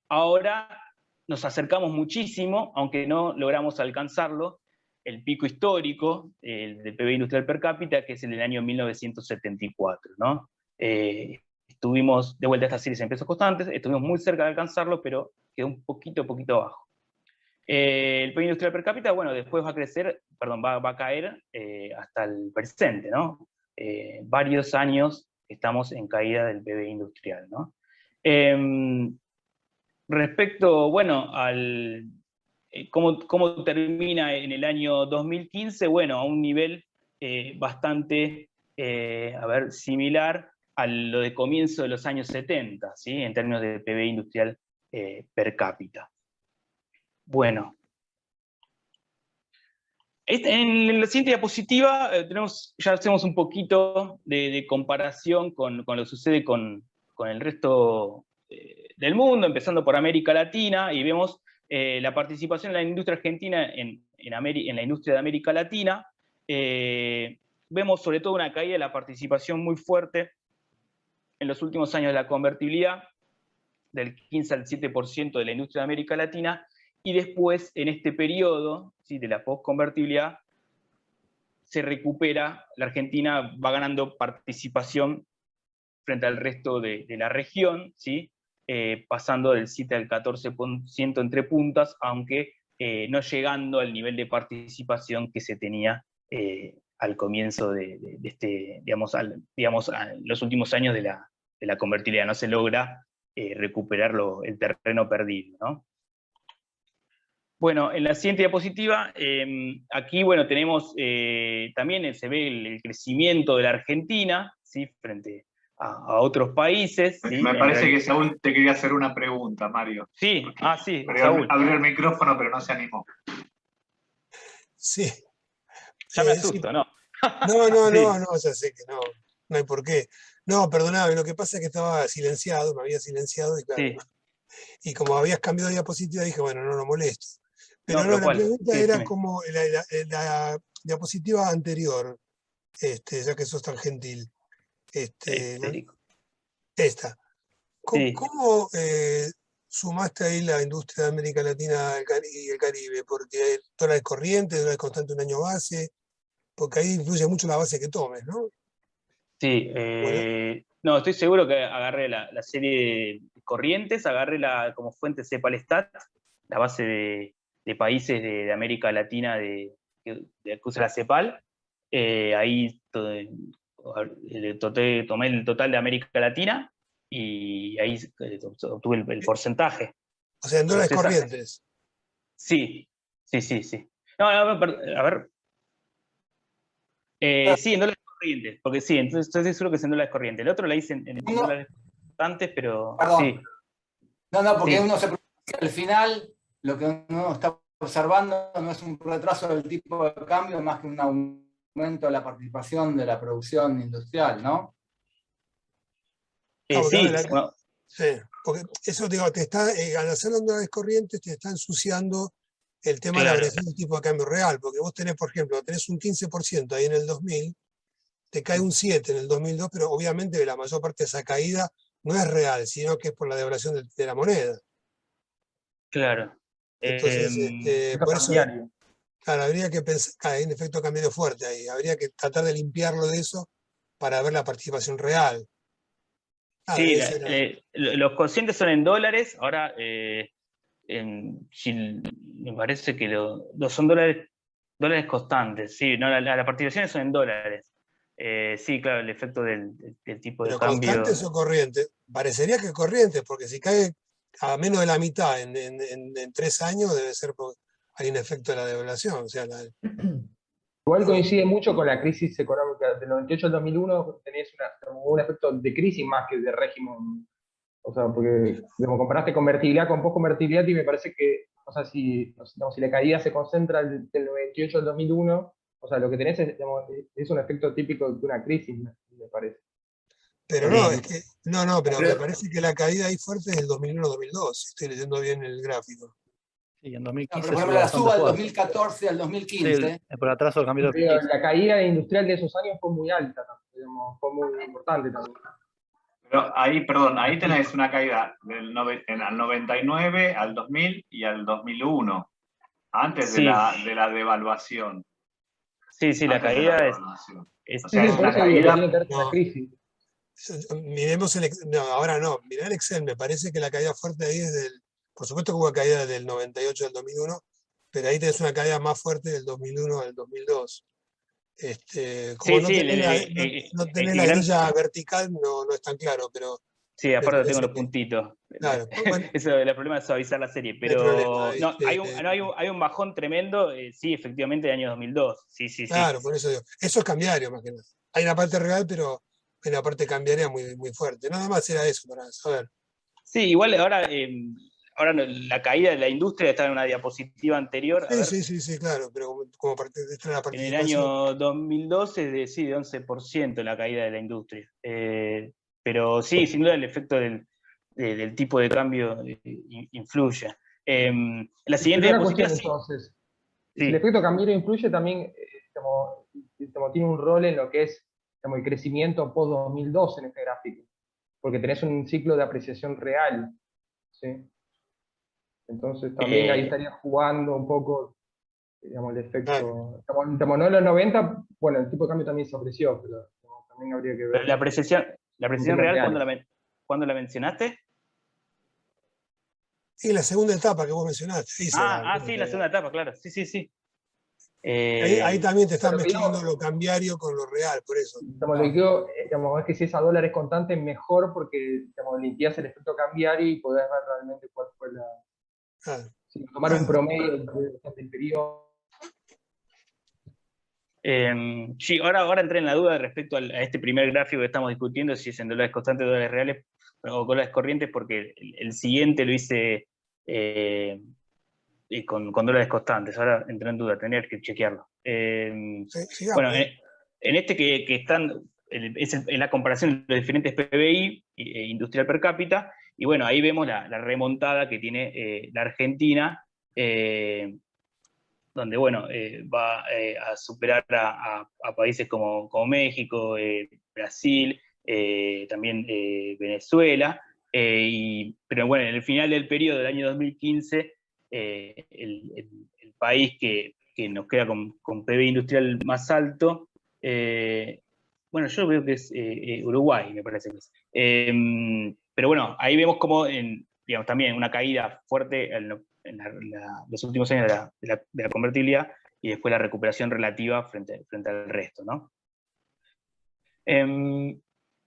Ahora nos acercamos muchísimo, aunque no logramos alcanzarlo, el pico histórico del PBI industrial per cápita, que es el del año 1974, ¿no? Estuvimos, de vuelta a estas series en pesos constantes, estuvimos muy cerca de alcanzarlo, pero quedó un poquito abajo. El PIB industrial per cápita, bueno, después va a crecer, perdón, va a caer hasta el presente, ¿no? Varios años estamos en caída del PIB industrial, ¿no? Respecto, bueno, al cómo termina en el año 2015, bueno, a un nivel bastante, similar a lo de comienzo de los años 70, ¿sí? En términos de PIB industrial per cápita. Bueno. En la siguiente diapositiva ya hacemos un poquito de comparación con lo que sucede con el resto del mundo, empezando por América Latina, y vemos la participación de la industria argentina en la industria de América Latina. Vemos sobre todo una caída de la participación muy fuerte en los últimos años de la convertibilidad, del 15 al 7% de la industria de América Latina, y después, en este periodo, ¿sí?, de la postconvertibilidad, se recupera, la Argentina va ganando participación frente al resto de la región, ¿sí? Pasando del 7 al 14% entre puntas, aunque no llegando al nivel de participación que se tenía al comienzo de este, digamos, los últimos años de la convertibilidad. No se logra recuperar el terreno perdido, ¿no? Bueno, en la siguiente diapositiva, aquí, bueno, tenemos, también se ve el crecimiento de la Argentina, ¿sí?, frente a otros países, ¿sí?
Me parece que Saúl te quería hacer una pregunta, Mario.
Sí, sí,
Saúl. Abrió el micrófono, pero no se animó.
Sí.
Ya me asusto,
sí.
¿no?
No, ya sé que no hay por qué. No, perdóname, lo que pasa es que estaba silenciado, me había silenciado, y claro,
Sí.
y como habías cambiado de diapositiva, dije, bueno, no lo molesto. Pero
No, pero
la
¿cuál?
pregunta
Sí,
era
dime.
como la diapositiva anterior, ya que sos tan gentil.
Federico.
Esta.
Sí.
¿Cómo sumaste ahí la industria de América Latina y el Caribe? Porque dólares corrientes, dólares constante un año base, porque ahí influye mucho la base que tomes, ¿no?
Sí, no, estoy seguro que agarré la serie de corrientes, agarré como fuente Cepalstat, la base de países de América Latina que usa la Cepal. Ahí tomé el total de América Latina y ahí obtuve el porcentaje.
O sea, en dólares corrientes.
Sí. No, a ver. Sí, en dólares corrientes, porque sí, entonces estoy seguro que es en dólares corrientes. El otro la hice en dólares constantes, pero
perdón.
sí.
No, porque
sí.
uno se pregunta que al final lo que uno está observando no es un retraso del tipo de cambio, más que un aumento de la participación de la producción industrial, ¿no?
Sí, bueno.
Sí, porque eso, digo, te está, al hacerlo en dólares corrientes, te está ensuciando el tema de la variación del tipo de cambio real, porque vos tenés, por ejemplo, tenés un 15% ahí en el 2000, te cae un 7% en el 2002, pero obviamente la mayor parte de esa caída no es real, sino que es por la devaluación de la moneda.
Claro.
Entonces, por eso, claro, habría que pensar, hay un efecto cambiario fuerte ahí, habría que tratar de limpiarlo de eso para ver la participación real.
Sí, los cocientes son en dólares, ahora me parece que son dólares constantes, sí, no, las participaciones son en dólares. Sí, claro, el efecto del tipo de cambio.
¿Pero constantes o corrientes? Parecería que corrientes, porque si cae a menos de la mitad en 3 años, debe ser porque hay un efecto de la devaluación. O sea,
Igual coincide mucho con la crisis económica del 98 al 2001, tenías un efecto de crisis más que de régimen. O sea, porque como comparaste convertibilidad con post-convertibilidad, y me parece que, o sea, si la caída se concentra del 98 al 2001, o sea, lo que tenés es, digamos, es un efecto típico de una crisis, me parece.
Pero no, es que, no, pero me
Pero-
parece que la caída ahí fuerte es del 2001-2002, si estoy leyendo bien el gráfico.
Sí, en
No,
2015
pero por ejemplo,
sube
la
bastante
suba del
fuerte.
2014 al
Sí,
2015.
por atraso del cambio de
Pero la caída industrial de esos años fue muy alta, digamos, fue muy importante también.
Pero ahí, perdón, ahí tenés una caída al 99, al 2000 y al 2001, antes
Sí,
de la devaluación.
sí, la
Antes de la
caída es,
devaluación.
es-
O
Sí,
sea,
sí,
es
por
una
eso digo que tiene
caída.
que ver con la
No,
crisis.
miremos no, ahora no, mirá el Excel, me parece que la caída fuerte ahí es por supuesto que hubo caída del 98 al 2001, pero ahí tenés una caída más fuerte del 2001 al 2002. Como
sí,
no
sí,
tenés no tenés
el
la
gran,
grilla vertical, no es tan claro,
sí,
me
aparte tengo
parece
los
que,
puntitos.
claro, bueno,
Eso, el problema es suavizar la serie,
no hay problema.
pero no, hay un bajón tremendo, sí, efectivamente, del año 2002, sí, sí, sí.
Claro, por eso digo, eso es cambiario más que nada. Hay una parte real, pero hay una parte cambiaria muy, muy fuerte. Nada más era eso para saber.
Sí, igual ahora la caída de la industria está en una diapositiva anterior, a
Sí,
ver,
sí, sí, sí, claro, pero como parte de esta la
en el
participación.
año 2012 sí, de 11% la caída de la industria. Pero sí, sin duda el efecto del tipo de cambio influye. La siguiente
Pero una
diapositiva,
cuestión
sí,
entonces, si el
sí.
efecto cambiario influye también, tiene un rol en lo que es el crecimiento post-2012 en este gráfico, porque tenés un ciclo de apreciación real, ¿sí? Entonces también ahí
Eh,
estaría jugando un poco, digamos, el
Claro.
efecto, no en los 90, bueno, el tipo de cambio también se apreció, pero también habría que
pero
ver
la
en
apreciación
términos
real,
reales.
¿cuándo la mencionaste?
Y la segunda etapa que vos mencionaste, ahí se da.
Sí, la segunda etapa, claro. Sí, sí, sí.
Ahí también te están
Pero lo que
mezclando
digo,
lo cambiario con lo real, por eso.
digamos, lo que digo, digamos, es que si es a dólares constantes, mejor porque digamos, limpias el efecto cambiario y podés ver realmente cuál fue la.
Claro.
Si tomar un
Bueno,
promedio del periodo.
Sí, ahora entré en la duda respecto a este primer gráfico que estamos discutiendo, si es en dólares constantes, dólares reales o dólares corrientes, porque el siguiente lo hice con dólares constantes. Ahora entré en duda, tendría que chequearlo.
sigamos.
Bueno, en este que están, es la comparación de los diferentes PBI industrial per cápita, y bueno, ahí vemos la remontada que tiene la Argentina, donde bueno, va a superar a países como México, Brasil, también Venezuela, pero bueno, en el final del periodo del año 2015, el país que nos queda con PBI industrial más alto, bueno, yo veo que es Uruguay, me parece que es. Pero bueno, ahí vemos como digamos, también una caída fuerte en los últimos años de la convertibilidad y después la recuperación relativa frente al resto, ¿no?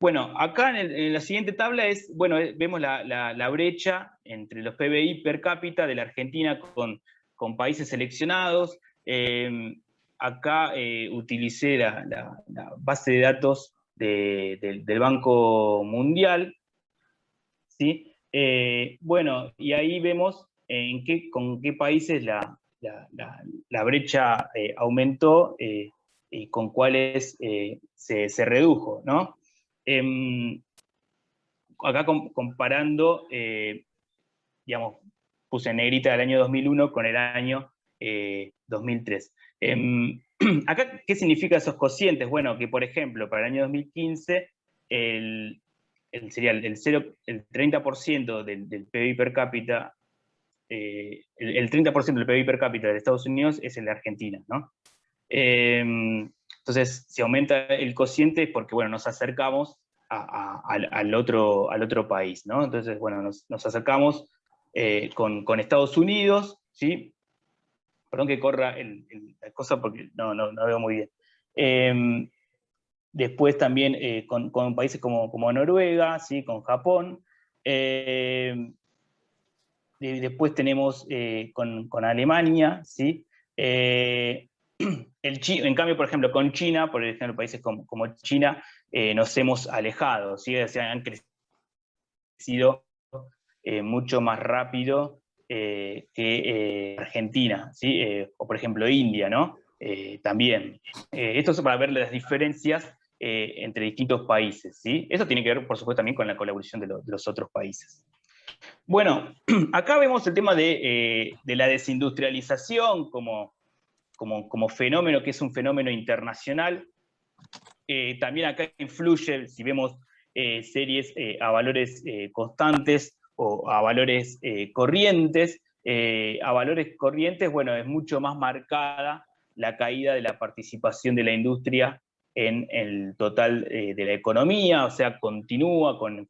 Bueno, acá en la siguiente tabla bueno, vemos la brecha entre los PBI per cápita de la Argentina con países seleccionados. Acá utilicé la base de datos del Banco Mundial, ¿sí? Bueno, y ahí vemos con qué países la brecha aumentó y con cuáles se redujo, ¿no? Acá comparando, digamos, puse en negrita el año 2001 con el año 2003. Acá, ¿qué significa esos cocientes? Bueno, que por ejemplo, para el año 2015, sería el 30% del PIB per cápita, el 30% del PIB per cápita de Estados Unidos es el de Argentina, ¿no? Entonces, si aumenta el cociente es porque, bueno, nos acercamos al otro país, ¿no? Entonces, bueno, nos acercamos con Estados Unidos, ¿sí? Perdón que corra la cosa porque no veo muy bien. Después también con países como Noruega, ¿sí? Con Japón. Después tenemos con Alemania, ¿sí? en cambio, por ejemplo, con China, por ejemplo, países como China, nos hemos alejado, ¿sí? O sea, han crecido mucho más rápido que Argentina, ¿sí? O por ejemplo India, ¿no? También. Esto es para ver las diferencias entre distintos países, ¿sí? Eso tiene que ver, por supuesto, también con la colaboración de los otros países. Bueno, acá vemos el tema de la desindustrialización como fenómeno, que es un fenómeno internacional. También acá influye, si vemos series a valores constantes o a valores corrientes. A valores corrientes, bueno, es mucho más marcada la caída de la participación de la industria en el total de la economía, o sea, continúa con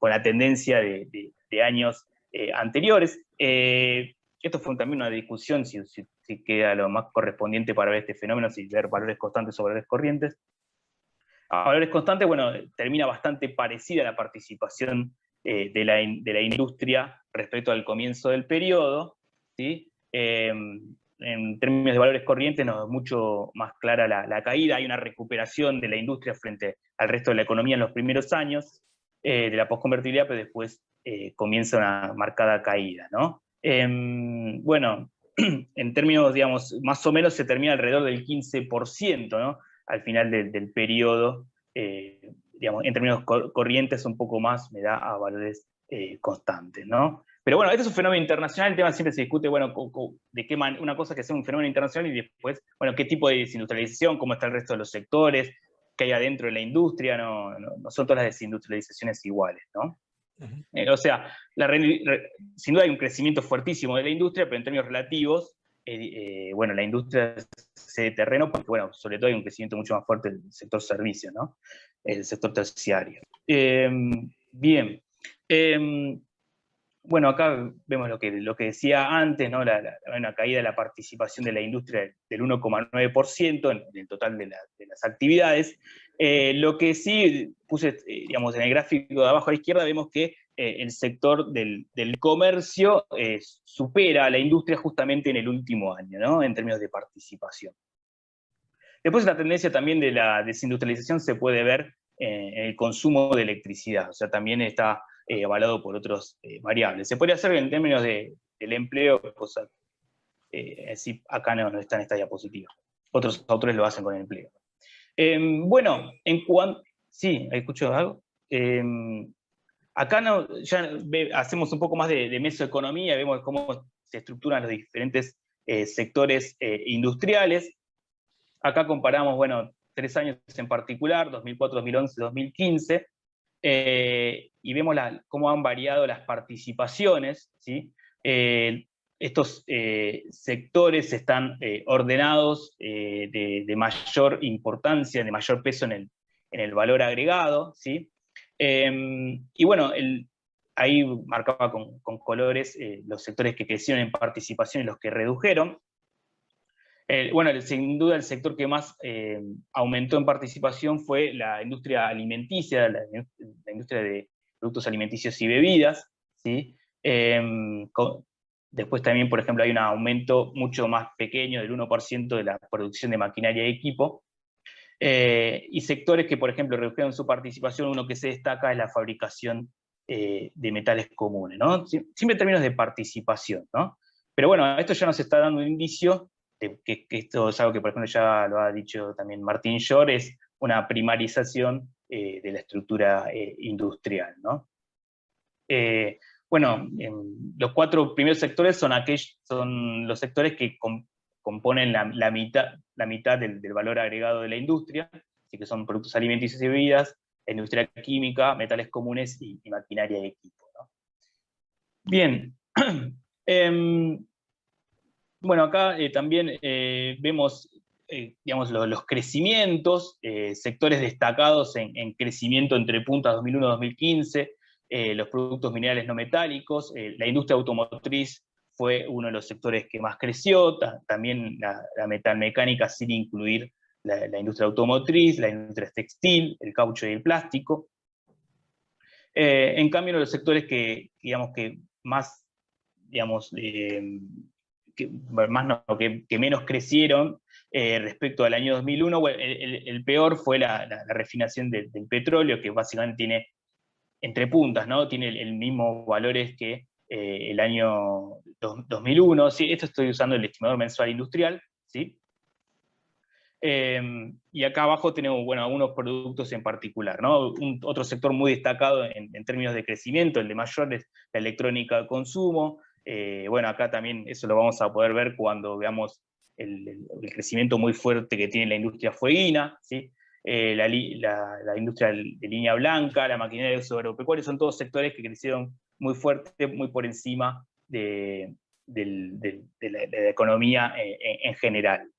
la tendencia de años anteriores. Esto fue también una discusión, si queda lo más correspondiente para ver este fenómeno, si ver valores constantes o valores corrientes. A valores constantes, bueno, termina bastante parecida la participación de la industria respecto al comienzo del periodo, ¿sí? En términos de valores corrientes no es mucho más clara la caída, hay una recuperación de la industria frente al resto de la economía en los primeros años de la posconvertibilidad, pero después comienza una marcada caída, ¿no? Bueno, en términos, digamos, más o menos se termina alrededor del 15%, ¿no? Al final del periodo, digamos, en términos corrientes un poco más me da a valores constantes, ¿no? Pero bueno, este es un fenómeno internacional, el tema siempre se discute, bueno, de qué una cosa que sea un fenómeno internacional y después, bueno, qué tipo de desindustrialización, cómo está el resto de los sectores, qué hay adentro de la industria, no son todas las desindustrializaciones iguales, ¿no? O sea, sin duda hay un crecimiento fuertísimo de la industria, pero en términos relativos, bueno, la industria cede terreno porque, bueno, sobre todo hay un crecimiento mucho más fuerte del sector servicios, ¿no? El sector terciario. Bien. Bueno, acá vemos lo que decía antes, ¿no? Una caída de la participación de la industria del 1,9% en el total de las actividades. Lo que sí puse, digamos, en el gráfico de abajo a la izquierda, vemos que el sector del comercio supera a la industria justamente en el último año, ¿no? En términos de participación. Después la tendencia también de la desindustrialización se puede ver en el consumo de electricidad, o sea, también está avalado por otras variables. Se podría hacer en términos del empleo, cosa así acá no está en esta diapositiva. Otros autores lo hacen con el empleo. Bueno, en cuanto... Sí, ¿escucho algo? Acá ya hacemos un poco más de mesoeconomía, vemos cómo se estructuran los diferentes sectores industriales. Acá comparamos, bueno, 3 años en particular, 2004, 2011, 2015, y vemos cómo han variado las participaciones, ¿sí? Estos sectores están ordenados de mayor importancia, de mayor peso en el valor agregado, ¿sí? Y bueno, ahí marcaba con colores los sectores que crecieron en participación y los que redujeron. Bueno, sin duda el sector que más aumentó en participación fue la industria alimenticia, la industria de productos alimenticios y bebidas, ¿sí? Después también, por ejemplo, hay un aumento mucho más pequeño del 1% de la producción de maquinaria y equipo. Y sectores que, por ejemplo, redujeron su participación, uno que se destaca es la fabricación de metales comunes, ¿no? Siempre en términos de participación, ¿no? Pero bueno, esto ya nos está dando un indicio que esto es algo que, por ejemplo, ya lo ha dicho también Martín Shor, es una primarización de la estructura industrial, ¿no? Bueno, los 4 primeros sectores son los sectores que componen la mitad del valor agregado de la industria, así que son productos alimenticios y bebidas, industria química, metales comunes y maquinaria y equipo, ¿no? Bien. Bueno, acá también vemos, digamos, los crecimientos, sectores destacados en crecimiento entre puntas 2001-2015, los productos minerales no metálicos, la industria automotriz fue uno de los sectores que más creció, también la metalmecánica sin incluir la industria automotriz, la industria textil, el caucho y el plástico. En cambio, uno de los sectores que, digamos, que más, digamos, que que menos crecieron respecto al año 2001. Bueno, el peor fue la refinación del petróleo, que básicamente tiene entre puntas, ¿no? Tiene el mismo valores que el año 2001. ¿Sí? Esto estoy usando el estimador mensual industrial, ¿sí? Y acá abajo tenemos, bueno, algunos productos en particular, ¿no? Otro sector muy destacado en términos de crecimiento, el de mayor, es la electrónica de consumo. Bueno, acá también eso lo vamos a poder ver cuando veamos el crecimiento muy fuerte que tiene la industria fueguina, ¿sí? La industria de línea blanca, la maquinaria de uso agropecuario, son todos sectores que crecieron muy fuerte, muy por encima de la economía en general.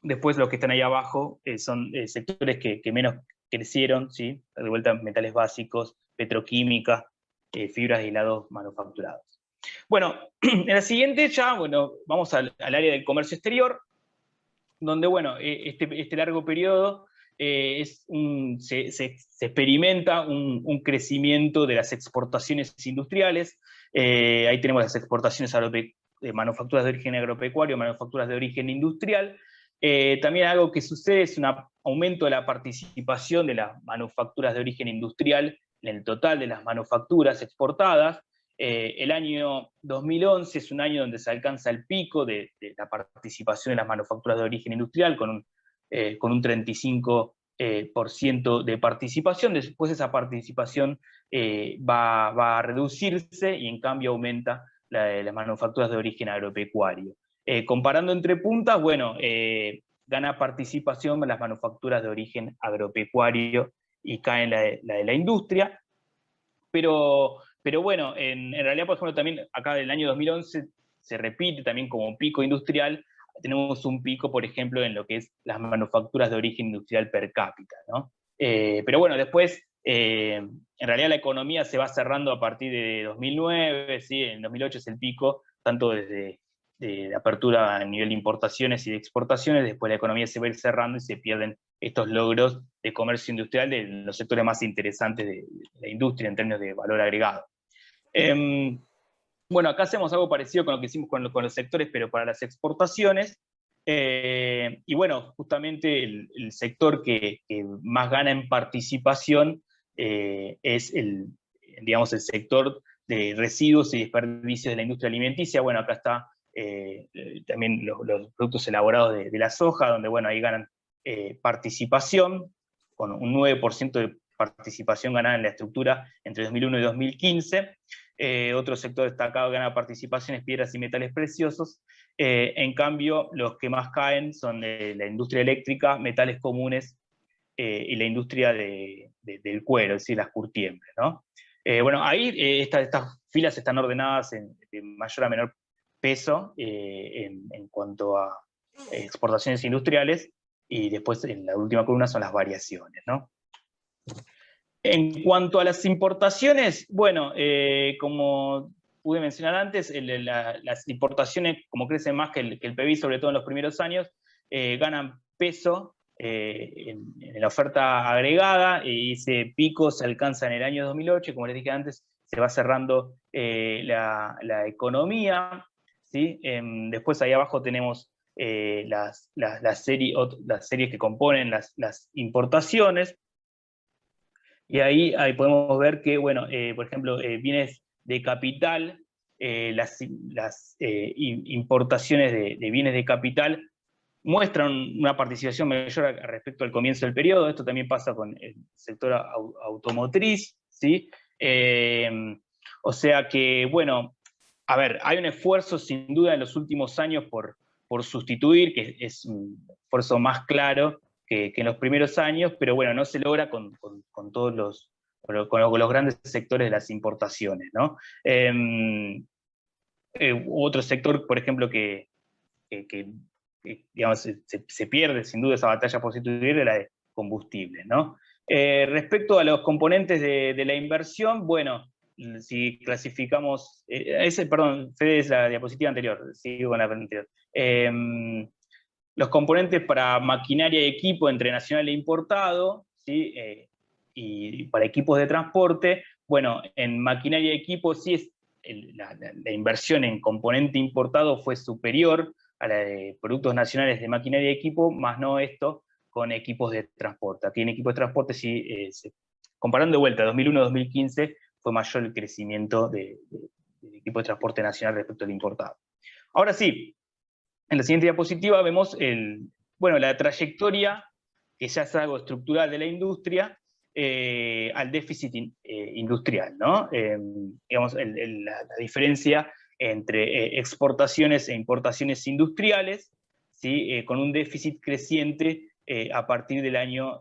Después los que están ahí abajo son sectores que menos crecieron, ¿sí? De vuelta, metales básicos, petroquímica, fibras y hilados manufacturados. Bueno, en la siguiente ya, bueno, vamos al área del comercio exterior, donde, bueno, este largo periodo se experimenta un crecimiento de las exportaciones industriales. Ahí tenemos las exportaciones de manufacturas de origen agropecuario, manufacturas de origen industrial. También algo que sucede es un aumento de la participación de las manufacturas de origen industrial en el total de las manufacturas exportadas. El año 2011 es un año donde se alcanza el pico de la participación de las manufacturas de origen industrial, con un 35% de participación. Después esa participación va a reducirse y en cambio aumenta la de las manufacturas de origen agropecuario. Comparando entre puntas, bueno, gana participación en las manufacturas de origen agropecuario y cae la de la industria, pero bueno, en realidad, por ejemplo, también acá del año 2011 se repite también como pico industrial. Tenemos un pico, por ejemplo, en lo que es las manufacturas de origen industrial per cápita, ¿no? Pero bueno, después, en realidad la economía se va cerrando a partir de 2009, ¿sí? En 2008 es el pico, tanto desde de apertura a nivel de importaciones y de exportaciones. Después la economía se va a ir cerrando y se pierden estos logros de comercio industrial de los sectores más interesantes de la industria en términos de valor agregado. Bueno, acá hacemos algo parecido con lo que hicimos con los sectores, pero para las exportaciones. Y bueno, justamente el sector que más gana en participación es digamos, el sector de residuos y desperdicios de la industria alimenticia. Bueno, acá está también los productos elaborados de la soja, donde bueno, ahí ganan participación, con un 9% de participación ganada en la estructura entre 2001 y 2015. Otro sector destacado que gana participación es piedras y metales preciosos. En cambio, los que más caen son la industria eléctrica, metales comunes y la industria del cuero, es decir, las curtiembres, ¿no? Bueno, ahí estas filas están ordenadas de mayor a menor peso en cuanto a exportaciones industriales, y después en la última columna son las variaciones, ¿no? En cuanto a las importaciones, bueno, como pude mencionar antes, las importaciones, como crecen más que el PBI, sobre todo en los primeros años, ganan peso en la oferta agregada, y ese pico se alcanza en el año 2008, y como les dije antes, se va cerrando la economía, ¿sí? Después ahí abajo tenemos las series que componen las importaciones. Y ahí podemos ver que, bueno, por ejemplo, bienes de capital, las importaciones de bienes de capital muestran una participación mayor respecto al comienzo del periodo. Esto también pasa con el sector automotriz, ¿sí? O sea que, bueno, a ver, hay un esfuerzo sin duda en los últimos años por sustituir, que es un esfuerzo más claro que en los primeros años, pero bueno, no se logra con todos los grandes sectores de las importaciones, ¿no? Otro sector, por ejemplo, que digamos, se pierde sin duda esa batalla por sustituir, es la de combustibles, ¿no? Respecto a los componentes de la inversión, bueno, si clasificamos, perdón, Fede, es la diapositiva anterior, sigo con la anterior. Los componentes para maquinaria y equipo entre nacional e importado, ¿sí? Y para equipos de transporte, bueno, en maquinaria y equipo sí la inversión en componente importado fue superior a la de productos nacionales de maquinaria y equipo, más no esto con equipos de transporte. Aquí en equipos de transporte, sí, comparando de vuelta 2001-2015, fue mayor el crecimiento del equipo de transporte nacional respecto al importado. Ahora sí, en la siguiente diapositiva vemos la trayectoria, que ya es algo estructural de la industria, al déficit industrial, ¿no? Digamos, la diferencia entre exportaciones e importaciones industriales, ¿sí? Con un déficit creciente a partir del año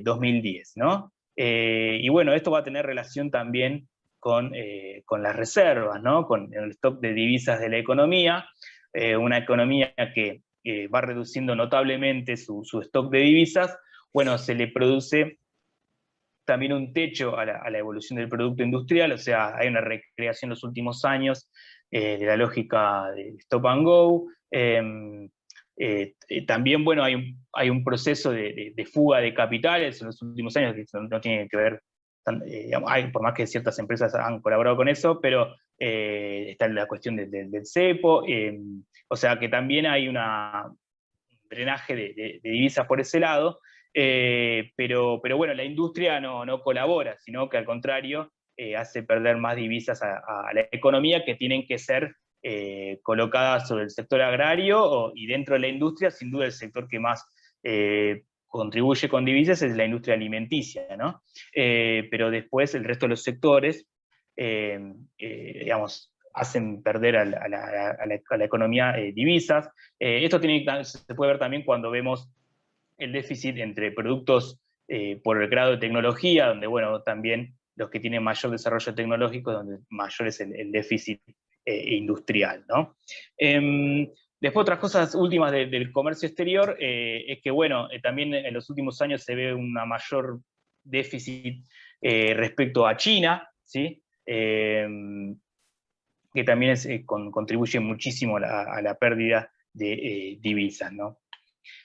2010, ¿no? Y bueno, esto va a tener relación también con las reservas, ¿no? Con el stock de divisas de la economía, una economía que va reduciendo notablemente su stock de divisas. Bueno, se le produce también un techo a la evolución del producto industrial, o sea, hay una recreación en los últimos años de la lógica de stop and go. También, bueno, hay un proceso de fuga de capitales en los últimos años, que no tiene que ver, por más que ciertas empresas han colaborado con eso, pero está la cuestión del cepo, o sea que también hay un drenaje de divisas por ese lado. Pero bueno, la industria no colabora, sino que al contrario hace perder más divisas a la economía, que tienen que ser colocadas sobre el sector agrario, y dentro de la industria, sin duda el sector que más contribuye con divisas es la industria alimenticia, ¿no? Pero después el resto de los sectores, digamos, hacen perder a la economía divisas. Esto se puede ver también cuando vemos el déficit entre productos por el grado de tecnología, donde, bueno, también los que tienen mayor desarrollo tecnológico, donde mayor es el déficit industrial, ¿no? Después, otras cosas últimas del comercio exterior, es que, bueno, también en los últimos años se ve una mayor déficit respecto a China, ¿sí? Que también contribuye muchísimo a la pérdida de divisas, ¿no?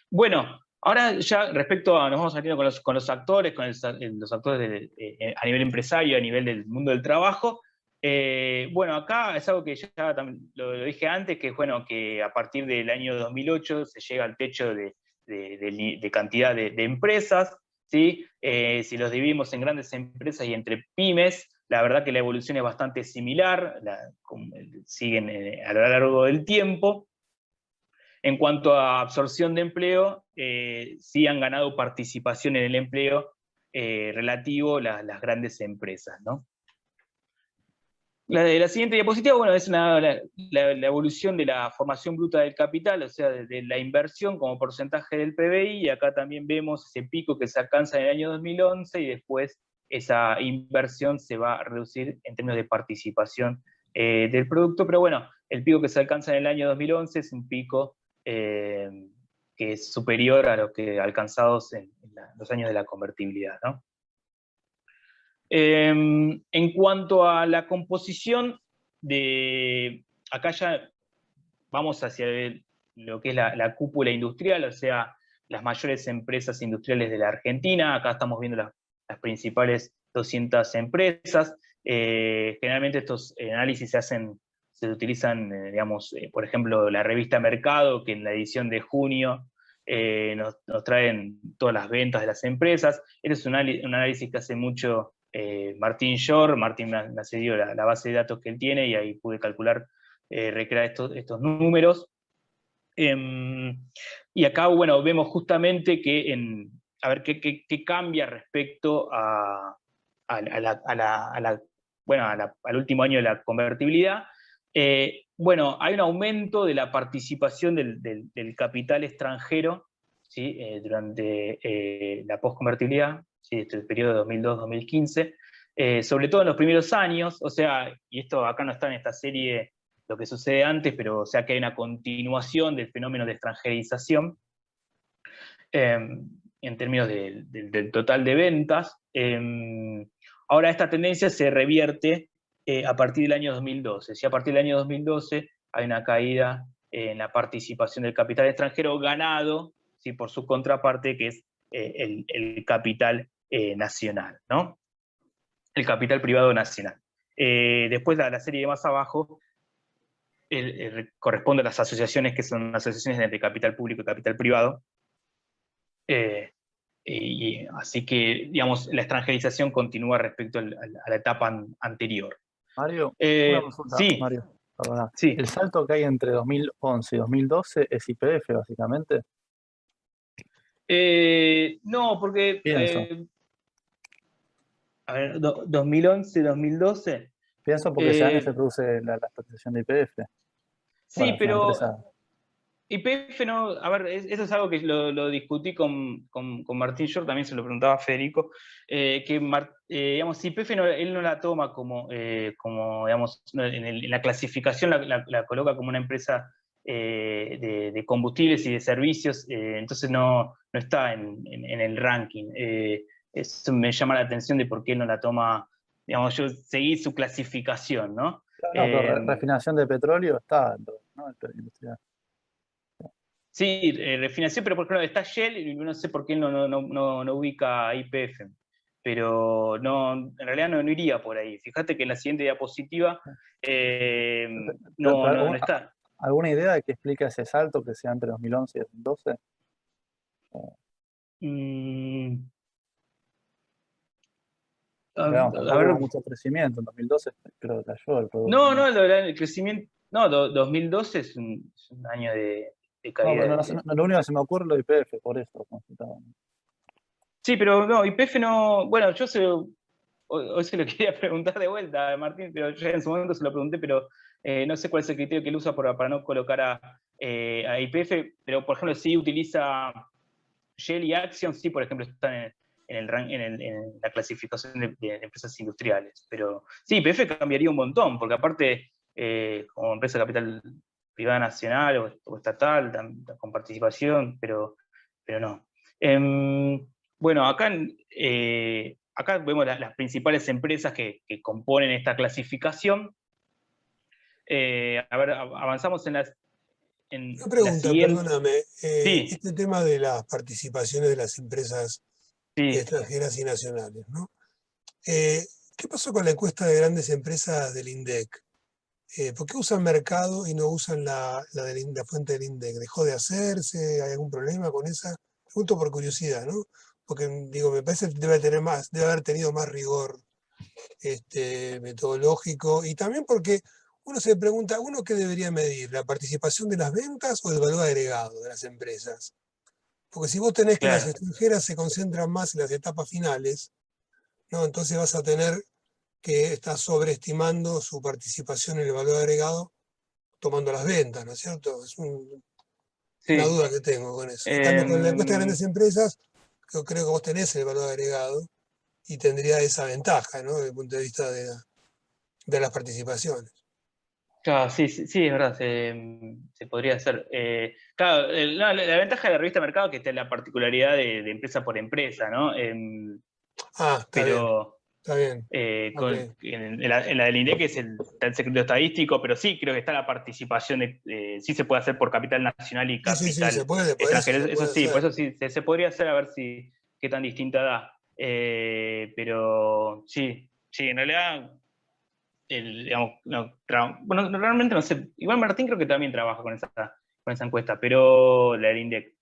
Bueno, ahora ya respecto nos vamos metiendo con los actores, los actores a nivel empresario, a nivel del mundo del trabajo. Bueno, acá es algo que ya también lo dije antes, que bueno, que a partir del año 2008 se llega al techo de cantidad de empresas, ¿sí? Si los dividimos en grandes empresas y entre pymes, la verdad que la evolución es bastante similar, siguen a lo largo del tiempo. En cuanto a absorción de empleo, sí han ganado participación en el empleo relativo las grandes empresas, ¿no? La siguiente diapositiva, bueno, es la evolución de la formación bruta del capital, o sea, de la inversión como porcentaje del PBI, y acá también vemos ese pico que se alcanza en el año 2011, y después esa inversión se va a reducir en términos de participación del producto, pero bueno, el pico que se alcanza en el año 2011 es un pico que es superior a los que alcanzados en los años de la convertibilidad, ¿no? En cuanto a la composición acá ya vamos hacia lo que es la cúpula industrial, o sea, las mayores empresas industriales de la Argentina. Acá estamos viendo las principales 200 empresas. Generalmente estos análisis se utilizan, digamos, por ejemplo, la revista Mercado, que en la edición de junio nos traen todas las ventas de las empresas. Este es un análisis que hace mucho Martín Shore. Martín me ha cedido la base de datos que él tiene, y ahí pude calcular, recrear estos números. Y acá, bueno, vemos justamente que a ver qué cambia respecto al último año de la convertibilidad. Bueno, hay un aumento de la participación del capital extranjero, ¿sí? Durante la posconvertibilidad, ¿sí? Este es el periodo de 2002-2015, sobre todo en los primeros años, o sea, y esto acá no está en esta serie lo que sucede antes, pero o sea que hay una continuación del fenómeno de extranjerización en términos del total de ventas. Ahora esta tendencia se revierte a partir del año 2012. Si a partir del año 2012 hay una caída en la participación del capital extranjero ganado, ¿sí? Por su contraparte, que es el capital nacional, ¿no? El capital privado nacional. Después la serie de más abajo corresponde a las asociaciones que son asociaciones entre capital público y capital privado. Así que, digamos, la extranjerización continúa respecto a la etapa anterior.
Mario, una consulta,
Sí,
Mario, perdona.
sí.
¿El salto que hay entre 2011 y 2012 es YPF, básicamente?
No, porque...
Pienso.
A ver, 2011, 2012.
Pienso porque ese año se produce la expropiación de YPF.
Sí,
Bueno, es una
pero
empresa.
YPF no, a ver, eso es algo que lo discutí con Martín Short, también se lo preguntaba a Federico, digamos, YPF él no la toma como digamos, en la clasificación la coloca como una empresa de combustibles y de servicios, entonces no está en el ranking. Eso me llama la atención de por qué él no la toma, digamos, yo seguí su clasificación, ¿no?
Claro, no, pero refinación de petróleo está, ¿no? Industrial.
Sí, refinación, pero por ejemplo está Shell y no sé por qué no ubica a YPF. Pero no, en realidad no iría por ahí. Fíjate que en la siguiente diapositiva no está.
¿Alguna idea de qué explica ese salto que sea entre 2011 y 2012?
A ver,
hubo mucho crecimiento. En 2012 creo que cayó el producto.
No, el crecimiento. No, 2012 es un año de caída.
Lo único que se me ocurre es lo de YPF, por eso consultaba.
Sí, pero no, YPF no. Bueno, hoy se lo quería preguntar de vuelta a Martín, pero yo en su momento se lo pregunté, pero no sé cuál es el criterio que él usa para no colocar a YPF, pero por ejemplo sí utiliza Shell y Axion, sí, por ejemplo, están en la clasificación de empresas industriales. Pero sí, YPF cambiaría un montón, porque aparte, como empresa de capital privada nacional o estatal, con participación, pero no. Bueno, acá vemos las principales empresas que componen esta clasificación. A ver, avanzamos en las...
Una pregunta, perdóname.
Sí.
Este tema de las participaciones de las empresas
Sí.
extranjeras y nacionales, ¿no? ¿Qué pasó con la encuesta de grandes empresas del INDEC? ¿Por qué usan mercado y no usan la fuente del INDEC? ¿Dejó de hacerse? ¿Hay algún problema con esa? Pregunto por curiosidad, ¿no? Porque digo, me parece que debe haber tenido más rigor metodológico, y también porque uno se pregunta, ¿uno qué debería medir? ¿La participación de las ventas o el valor agregado de las empresas? Porque si vos tenés que las extranjeras se concentran más en las etapas finales, ¿no? Entonces vas a tener que estás sobreestimando su participación en el valor agregado tomando las ventas, ¿no es cierto? Es una duda que tengo con eso. En cambio, con la encuesta de grandes empresas, yo creo que vos tenés el valor agregado y tendría esa ventaja, ¿no? Desde el punto de vista de las participaciones.
Claro, sí, es verdad, se podría hacer. Claro, la ventaja de la revista Mercado es que está la particularidad de empresa por empresa, ¿no?
Está bien.
Okay. En la del INDEC está el secreto estadístico, pero sí creo que está la participación, sí se puede hacer por capital nacional y capital
sí, se puede,
extranjero. Eso sí,
hacer.
por eso sí, se podría hacer a ver qué tan distinta da. Pero sí, en realidad... digamos, bueno, realmente no sé, igual Martín creo que también trabaja con esa encuesta, pero la del INDEC.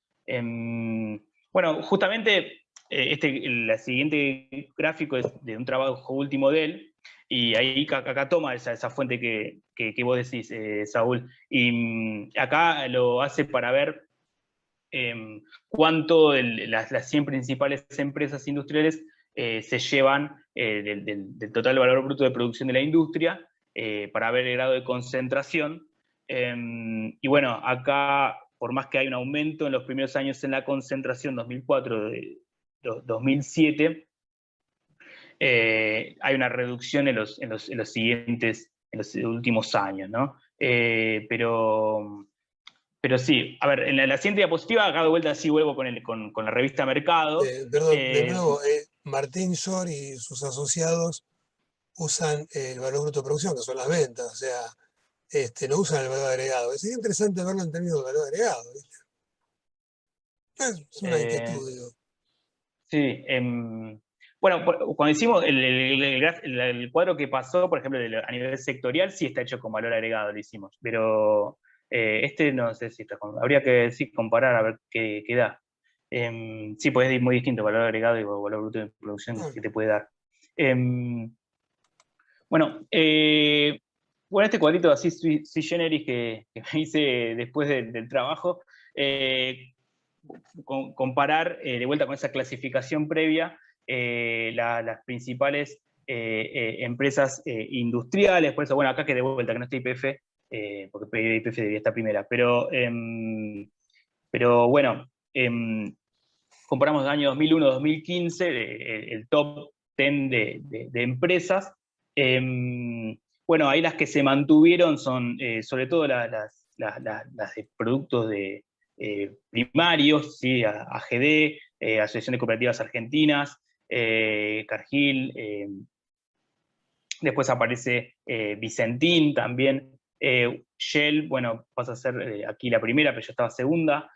Bueno, justamente la siguiente gráfico es de un trabajo último de él, y ahí acá toma esa fuente que vos decís, Saúl, y acá lo hace para ver cuánto las 100 principales empresas industriales se llevan del total valor bruto de producción de la industria, para ver el grado de concentración. Y bueno, acá, por más que hay un aumento en los primeros años en la concentración, 2004-2007, hay una reducción en los últimos años, ¿no? Pero sí, a ver, en la siguiente diapositiva, acá de vuelta sí vuelvo con la revista Mercado.
Perdón, de nuevo, Martín Short y sus asociados usan el valor bruto de producción, que son las ventas, o sea, no usan el valor agregado. Sería interesante verlo en términos de valor agregado, ¿viste? Es una inquietud, digo.
Sí, Bueno, cuando decimos el cuadro que pasó, por ejemplo, a nivel sectorial, sí está hecho con valor agregado, lo hicimos, pero este no sé si está habría que sí, comparar a ver qué da. Sí, pues es muy distinto valor agregado y valor bruto de producción que te puede dar. Bueno, este cuadrito así sui generis que me hice después del trabajo, comparar de vuelta con esa clasificación previa las principales empresas industriales, por eso, bueno, acá que de vuelta, que no está YPF, porque YPF debería estar primera, pero bueno, comparamos el año 2001-2015, el top 10 de empresas. Bueno, ahí las que se mantuvieron son sobre todo las de productos primarios, ¿sí? AGD, Asociación de Cooperativas Argentinas, Cargill, después aparece Vicentín también, Shell, bueno, pasa a ser aquí la primera, pero yo estaba segunda.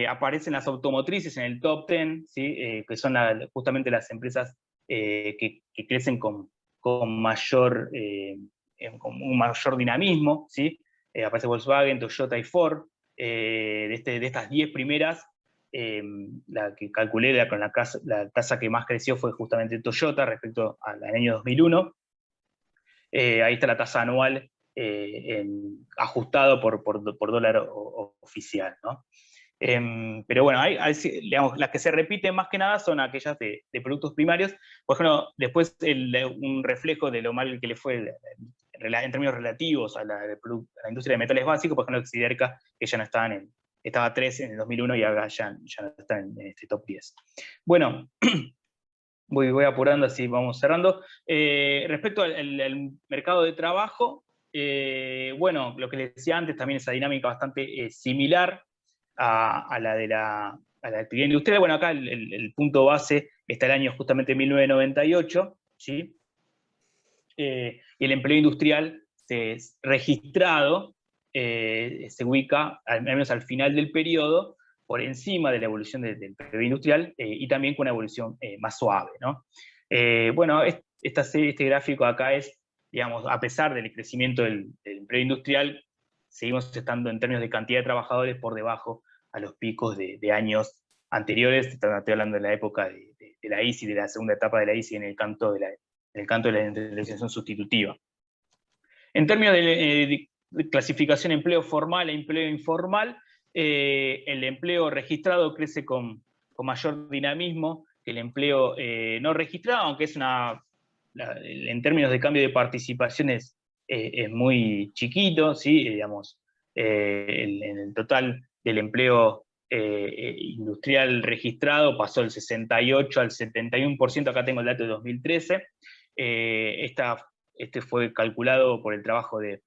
Aparecen las automotrices en el top 10, ¿sí? Que son justamente las empresas que crecen con mayor, con un mayor dinamismo, ¿sí? Aparece Volkswagen, Toyota y Ford. De estas 10 primeras, la que calculé con la tasa que más creció fue justamente Toyota respecto al año 2001. Ahí está la tasa anual ajustado por dólar oficial, ¿no? Pero bueno, digamos, las que se repiten más que nada son aquellas de productos primarios. Por ejemplo, después un reflejo de lo mal que le fue en términos relativos a la industria de metales básicos, por ejemplo, Siderca, que ya no estaba 3 en el 2001 y ahora ya no está en este top 10. Bueno, voy apurando, así vamos cerrando. Respecto al mercado de trabajo, bueno, lo que les decía antes, también esa dinámica bastante similar a la de la actividad industrial. Bueno, acá el punto base está el año justamente 1998, ¿sí? Y el empleo industrial registrado se ubica, al menos al final del periodo, por encima de la evolución del empleo industrial y también con una evolución más suave, ¿no? Bueno, este gráfico acá es, digamos, a pesar del crecimiento del empleo industrial, seguimos estando en términos de cantidad de trabajadores por debajo a los picos de años anteriores. Estoy hablando de la época de la ICI, de la segunda etapa de la ICI en el canto de la indemnización sustitutiva. En términos de clasificación empleo formal e empleo informal, el empleo registrado crece con mayor dinamismo que el empleo no registrado, aunque es en términos de cambio de participaciones es muy chiquito, ¿sí? Digamos, en el total del empleo industrial registrado pasó del 68 al 71%, acá tengo el dato de 2013. Este fue calculado por el trabajo que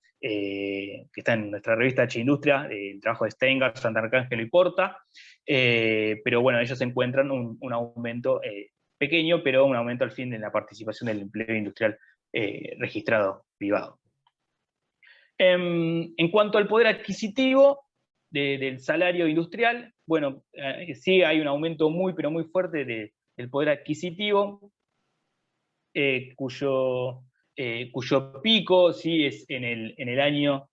está en nuestra revista H Industria, el trabajo de Steingart, Santarcángelo y Porta, pero bueno, ellos encuentran un aumento pequeño, pero un aumento al fin de la participación del empleo industrial registrado privado. En cuanto al poder adquisitivo del salario industrial, bueno, sí hay un aumento muy, pero muy fuerte del poder adquisitivo, cuyo pico sí, es en el año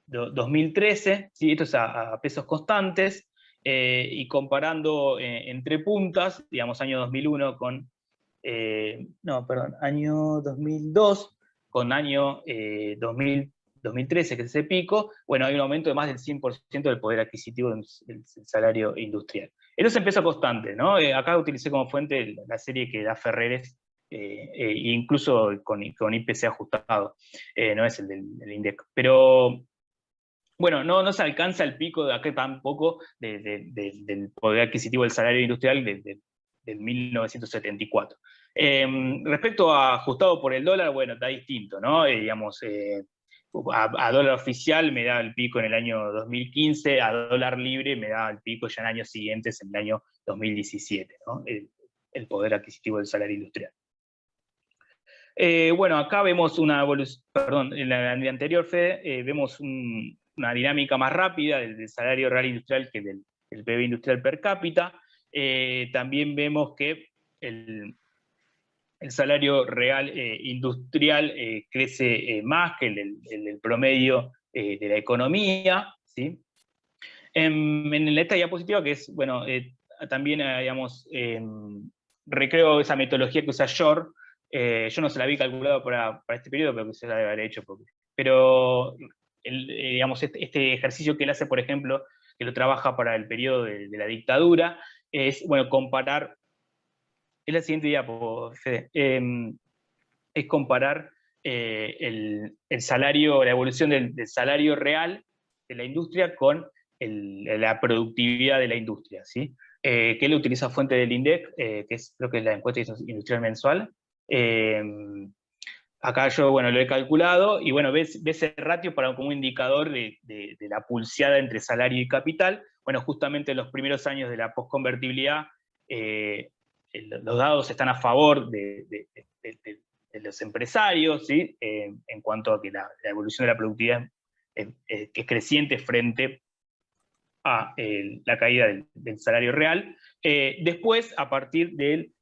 2013, ¿sí? Esto es a pesos constantes, y comparando entre puntas, digamos año 2001 con, año 2002 con año 2013, que es ese pico, bueno, hay un aumento de más del 100% del poder adquisitivo del salario industrial. Esto es en peso constante, ¿no? Acá utilicé como fuente la serie que da Ferreres, incluso con IPC ajustado, no es el del INDEC. Pero, bueno, no se alcanza el pico de acá tampoco del poder adquisitivo del salario industrial del 1974. Respecto a ajustado por el dólar, bueno, está distinto, ¿no? Digamos, a dólar oficial me da el pico en el año 2015, a dólar libre me da el pico ya en años siguientes, en el año 2017, ¿no? El poder adquisitivo del salario industrial. Bueno, acá vemos una evolución, perdón, en la anterior, Fede, vemos una dinámica más rápida del salario real industrial que del PIB industrial per cápita. También vemos que el salario real industrial crece más que el promedio de la economía, ¿sí? En esta diapositiva, que es, bueno, también, digamos, recreo esa metodología que usa Shor. Yo no se la había calculado para este periodo, pero que se la debe haber hecho. Pero, digamos, este ejercicio que él hace, por ejemplo, que lo trabaja para el periodo de la dictadura, es, bueno, comparar, es la siguiente diapo, Fede, es comparar el salario, la evolución del salario real de la industria con la productividad de la industria, ¿sí? Que él utiliza fuente del INDEC, creo que es la encuesta industrial mensual. Acá yo, bueno, lo he calculado, y bueno, ves el ratio como un indicador de la pulseada entre salario y capital. Bueno, justamente en los primeros años de la postconvertibilidad, los dados están a favor de los empresarios, ¿sí? En cuanto a que la evolución de la productividad es creciente frente a la caída del salario real. Después, a partir del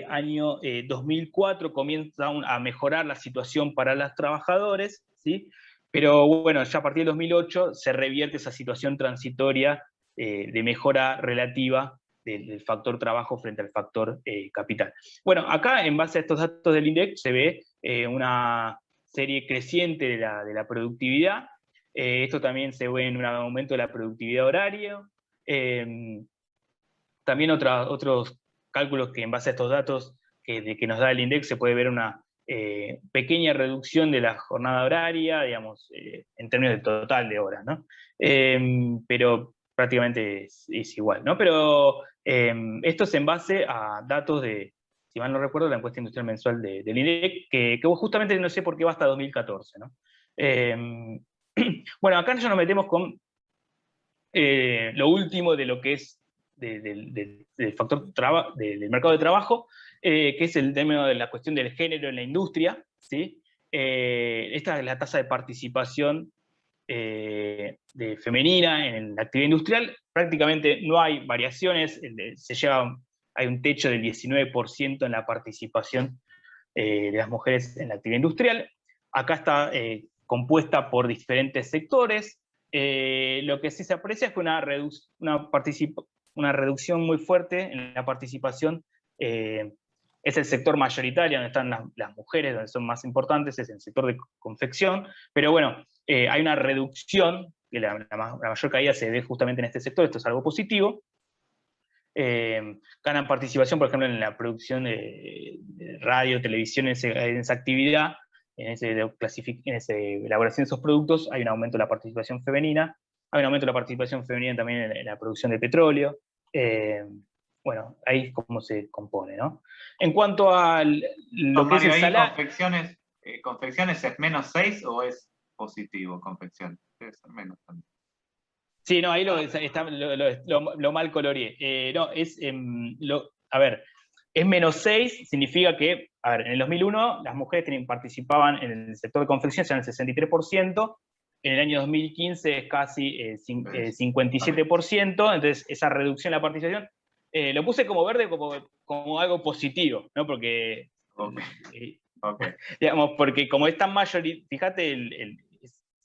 año 2004, comienza a mejorar la situación para los trabajadores, ¿sí? Pero bueno, ya a partir del 2008 se revierte esa situación transitoria de mejora relativa del factor trabajo frente al factor capital. Bueno, acá, en base a estos datos del INDEC, se ve una serie creciente de la productividad. Esto también se ve en un aumento de la productividad horaria. También otros cálculos que, en base a estos datos que nos da el INDEC, se puede ver una pequeña reducción de la jornada horaria, digamos, en términos del total de horas, ¿no? Pero prácticamente es igual, ¿no? Pero esto es en base a datos de, si mal no recuerdo, la encuesta industrial mensual del INDEC, que justamente no sé por qué va hasta 2014, ¿no? Bueno, acá ya nos metemos con lo último de lo que es del factor del mercado de trabajo, que es el tema de la cuestión del género en la industria, ¿sí? Esta es la tasa de participación femenina en la actividad industrial. Prácticamente no hay variaciones, hay un techo del 19% en la participación de las mujeres en la actividad industrial. Acá está compuesta por diferentes sectores. Lo que sí se aprecia es que una reducción muy fuerte en la participación es el sector mayoritario, donde están las mujeres, donde son más importantes, es el sector de confección, pero bueno, hay una reducción, que la mayor caída se ve justamente en este sector, esto es algo positivo. Ganan participación, por ejemplo, en la producción de radio, televisión, en esa actividad, en esa elaboración de esos productos, hay un aumento de la participación femenina, hay un aumento de la participación femenina también en la producción de petróleo. Bueno, ahí es como se compone, ¿no? En cuanto a lo que es el salario...
¿Confecciones es -6 o es positivo, confecciones? Debe ser menos también.
Sí, no, ahí lo mal coloreé. No, a ver, es -6, significa que, a ver, en el 2001 las mujeres participaban en el sector de confección, eran el 63%, en el año 2015 es casi 57%, entonces esa reducción en la participación, lo puse como verde como algo positivo, ¿no? Porque, digamos, porque como es tan mayoritario, fíjate,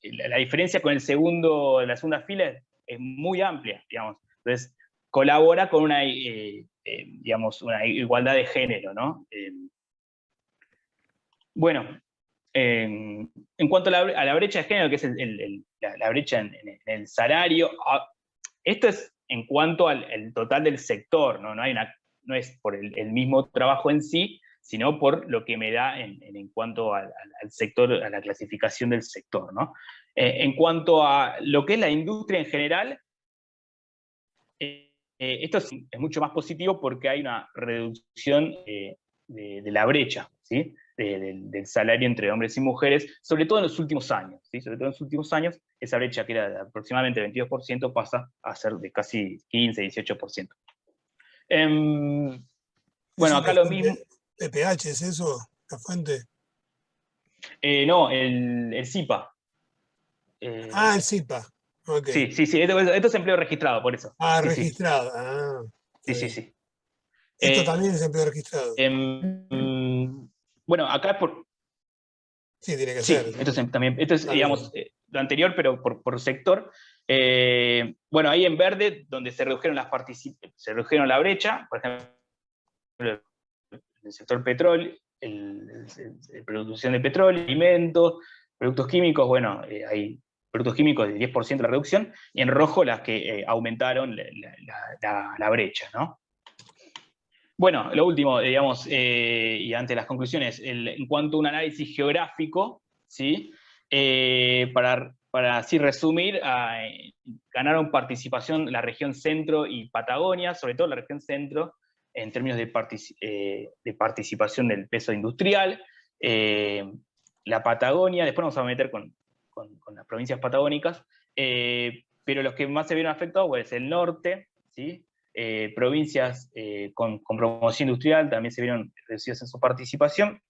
la diferencia con la segunda fila es muy amplia, digamos. Entonces, colabora con digamos, una igualdad de género, ¿no? Bueno, en cuanto a la brecha de género, que es la brecha en el salario, esto es en cuanto al total del sector, ¿no? No es por el mismo trabajo en sí, sino por lo que me da en cuanto al sector, a la clasificación del sector, ¿no? En cuanto a lo que es la industria en general, esto es mucho más positivo porque hay una reducción de la brecha, ¿sí? Del salario entre hombres y mujeres, sobre todo en los últimos años, ¿sí? Sobre todo en los últimos años, esa brecha que era de aproximadamente 22% pasa a ser de casi 15-18%. Bueno, acá lo mismo...
¿PPH es eso, la fuente?
No, el CIPA.
El CIPA. Okay.
Sí, esto es empleo registrado, por eso.
Registrado.
Sí.
Esto también es empleo registrado.
Bueno, acá por...
Sí, tiene que
Sí,
ser.
esto es digamos, lo anterior, pero por sector. Bueno, ahí en verde, donde se redujeron la brecha, por ejemplo, en el sector petróleo, producción de petróleo, alimentos, productos químicos, bueno, hay productos químicos de 10% la reducción, y en rojo las que aumentaron la brecha, ¿no? Bueno, lo último, digamos, y ante las conclusiones, en cuanto a un análisis geográfico, ¿sí? Para así resumir, ganaron participación la región centro y Patagonia, sobre todo la región centro, en términos de participación del peso industrial. La Patagonia, después nos vamos a meter con las provincias patagónicas, pero los que más se vieron afectados pues, el norte, ¿sí? Provincias con promoción industrial también se vieron reducidas en su participación.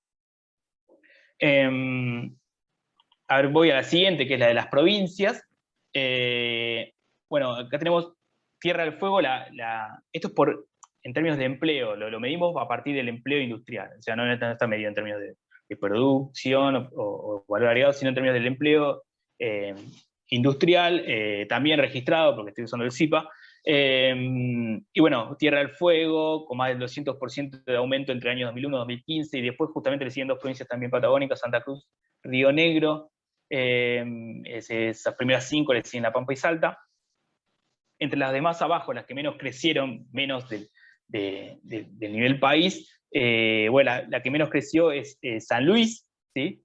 A ver, voy a la siguiente, que es la de las provincias. Bueno, acá tenemos Tierra del Fuego, esto es en términos de empleo, lo medimos a partir del empleo industrial, o sea, no está medido en términos de producción o valor agregado, sino en términos del empleo industrial, también registrado, porque estoy usando el CIPA. Y bueno, Tierra del Fuego, con más del 200% de aumento entre el año 2001 y 2015, y después justamente le siguen dos provincias también patagónicas, Santa Cruz, Río Negro, esas primeras 5 le siguen La Pampa y Salta. Entre las demás abajo, las que menos crecieron, menos del nivel país, bueno, la que menos creció es San Luis, ¿sí?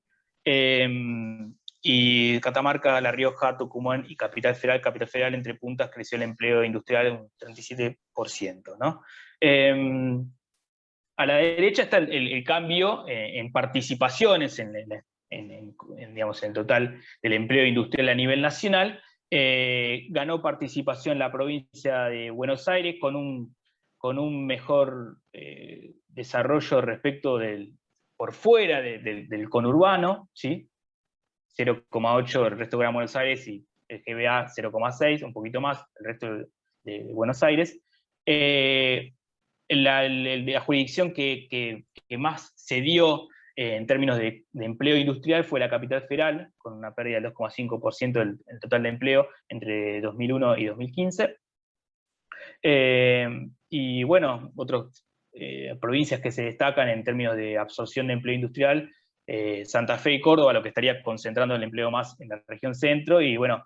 Y Catamarca, La Rioja, Tucumán y Capital Federal entre puntas creció el empleo industrial un 37%, ¿no? A la derecha está el cambio en participaciones digamos, en el total del empleo industrial a nivel nacional. Ganó participación la provincia de Buenos Aires con un mejor desarrollo respecto por fuera del conurbano, ¿sí? 0,8 el resto de Gran Buenos Aires y el GBA 0,6, un poquito más el resto de Buenos Aires. La jurisdicción que más se dio en términos de empleo industrial fue la Capital Federal, con una pérdida del 2,5% del total de empleo entre 2001 y 2015. Y bueno, otras provincias que se destacan en términos de absorción de empleo industrial, Santa Fe y Córdoba, lo que estaría concentrando el empleo más en la región centro, y bueno,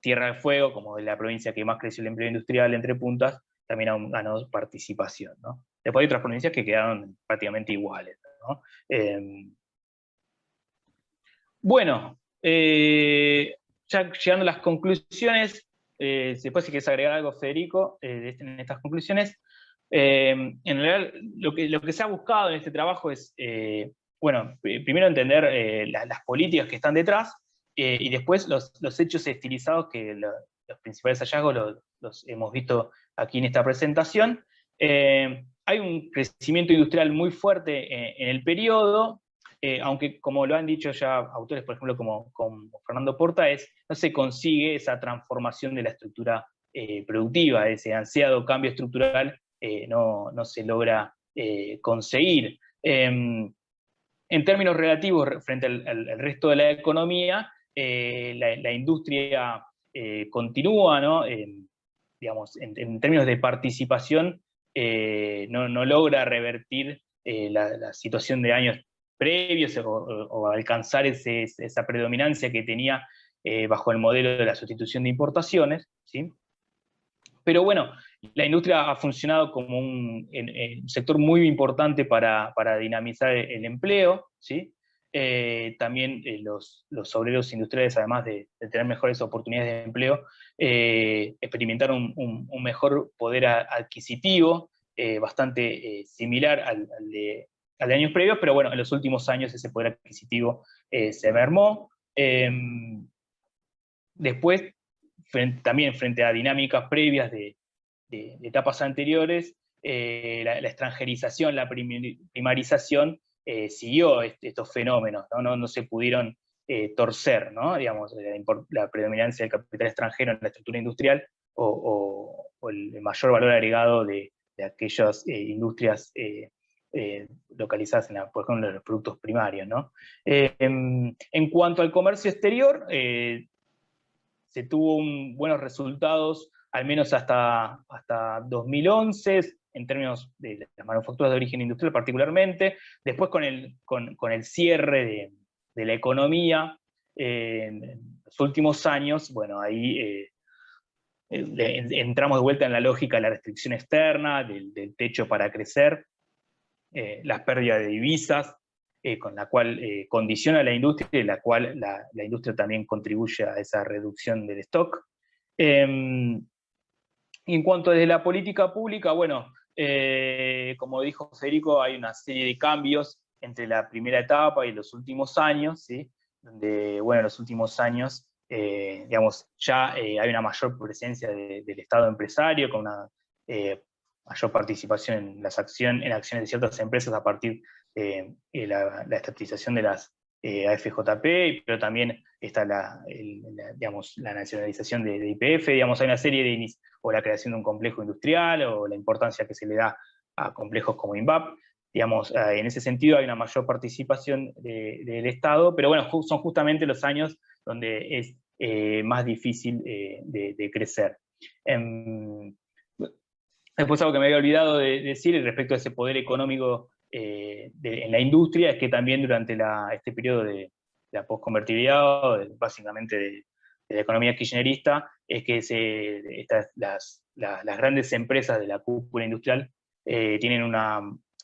Tierra del Fuego, como es la provincia que más creció el empleo industrial entre puntas, también ganó participación, ¿no? Después hay otras provincias que quedaron prácticamente iguales, ¿no? Bueno, ya llegando a las conclusiones, después si quieres agregar algo, Federico, en estas conclusiones, en realidad lo que se ha buscado en este trabajo es, bueno, primero entender las políticas que están detrás, y después los hechos estilizados que los principales hallazgos los hemos visto aquí en esta presentación. Hay un crecimiento industrial muy fuerte en el periodo, aunque como lo han dicho ya autores, por ejemplo, como Fernando Porta, no se consigue esa transformación de la estructura productiva, ese ansiado cambio estructural no se logra conseguir. En términos relativos frente al resto de la economía, la industria continúa, ¿no? Digamos, en términos de participación, no logra revertir la situación de años previos o alcanzar esa predominancia que tenía bajo el modelo de la sustitución de importaciones, ¿sí? Pero bueno, la industria ha funcionado como un sector muy importante para dinamizar el empleo, ¿sí? También los obreros industriales, además de tener mejores oportunidades de empleo, experimentaron un mejor poder adquisitivo, bastante similar al de años previos, pero bueno, en los últimos años ese poder adquisitivo se mermó. Después, también frente a dinámicas previas de etapas anteriores, la extranjerización, la primarización siguió estos fenómenos, no se pudieron torcer, ¿no? Digamos, la predominancia del capital extranjero en la estructura industrial o el mayor valor agregado de aquellas industrias localizadas, por ejemplo, en los productos primarios, ¿no? En cuanto al comercio exterior, se tuvo buenos resultados, al menos hasta 2011, en términos de las manufacturas de origen industrial particularmente. Después con el cierre de la economía en los últimos años, bueno, ahí entramos de vuelta en la lógica de la restricción externa, del techo para crecer, las pérdidas de divisas, con la cual condiciona la industria y la cual la industria también contribuye a esa reducción del stock. En cuanto desde la política pública, bueno, como dijo Federico, hay una serie de cambios entre la primera etapa y los últimos años, ¿sí? Donde, bueno, en los últimos años, digamos, ya hay una mayor presencia del Estado empresario, con una mayor participación en acciones de ciertas empresas a partir de la estatización de las AFJP, pero también está digamos, la nacionalización de YPF, digamos, hay una serie o la creación de un complejo industrial, o la importancia que se le da a complejos como INVAP. Digamos, en ese sentido hay una mayor participación del Estado, pero bueno, son justamente los años donde es más difícil de crecer. Después algo que me había olvidado de decir respecto a ese poder económico en la industria, es que también durante este periodo de la postconvertibilidad, básicamente de la economía kirchnerista, es que las grandes empresas de la cúpula industrial tienen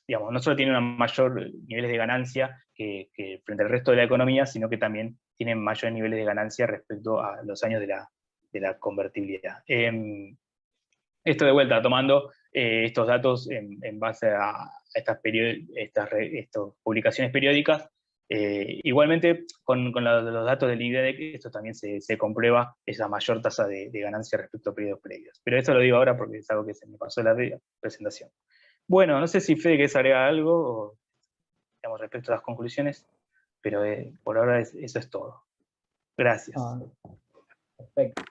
digamos, no solo tienen mayor niveles de ganancia que frente al resto de la economía, sino que también tienen mayores niveles de ganancia respecto a los años de la convertibilidad. Esto de vuelta, tomando estos datos en base a estas publicaciones periódicas. Igualmente, con los datos del INDEC, esto también se comprueba esa mayor tasa de ganancia respecto a periodos previos. Pero esto lo digo ahora porque es algo que se me pasó en la presentación. Bueno, no sé si Fede querés agregar algo digamos, respecto a las conclusiones, pero por ahora eso es todo. Gracias.
Perfecto.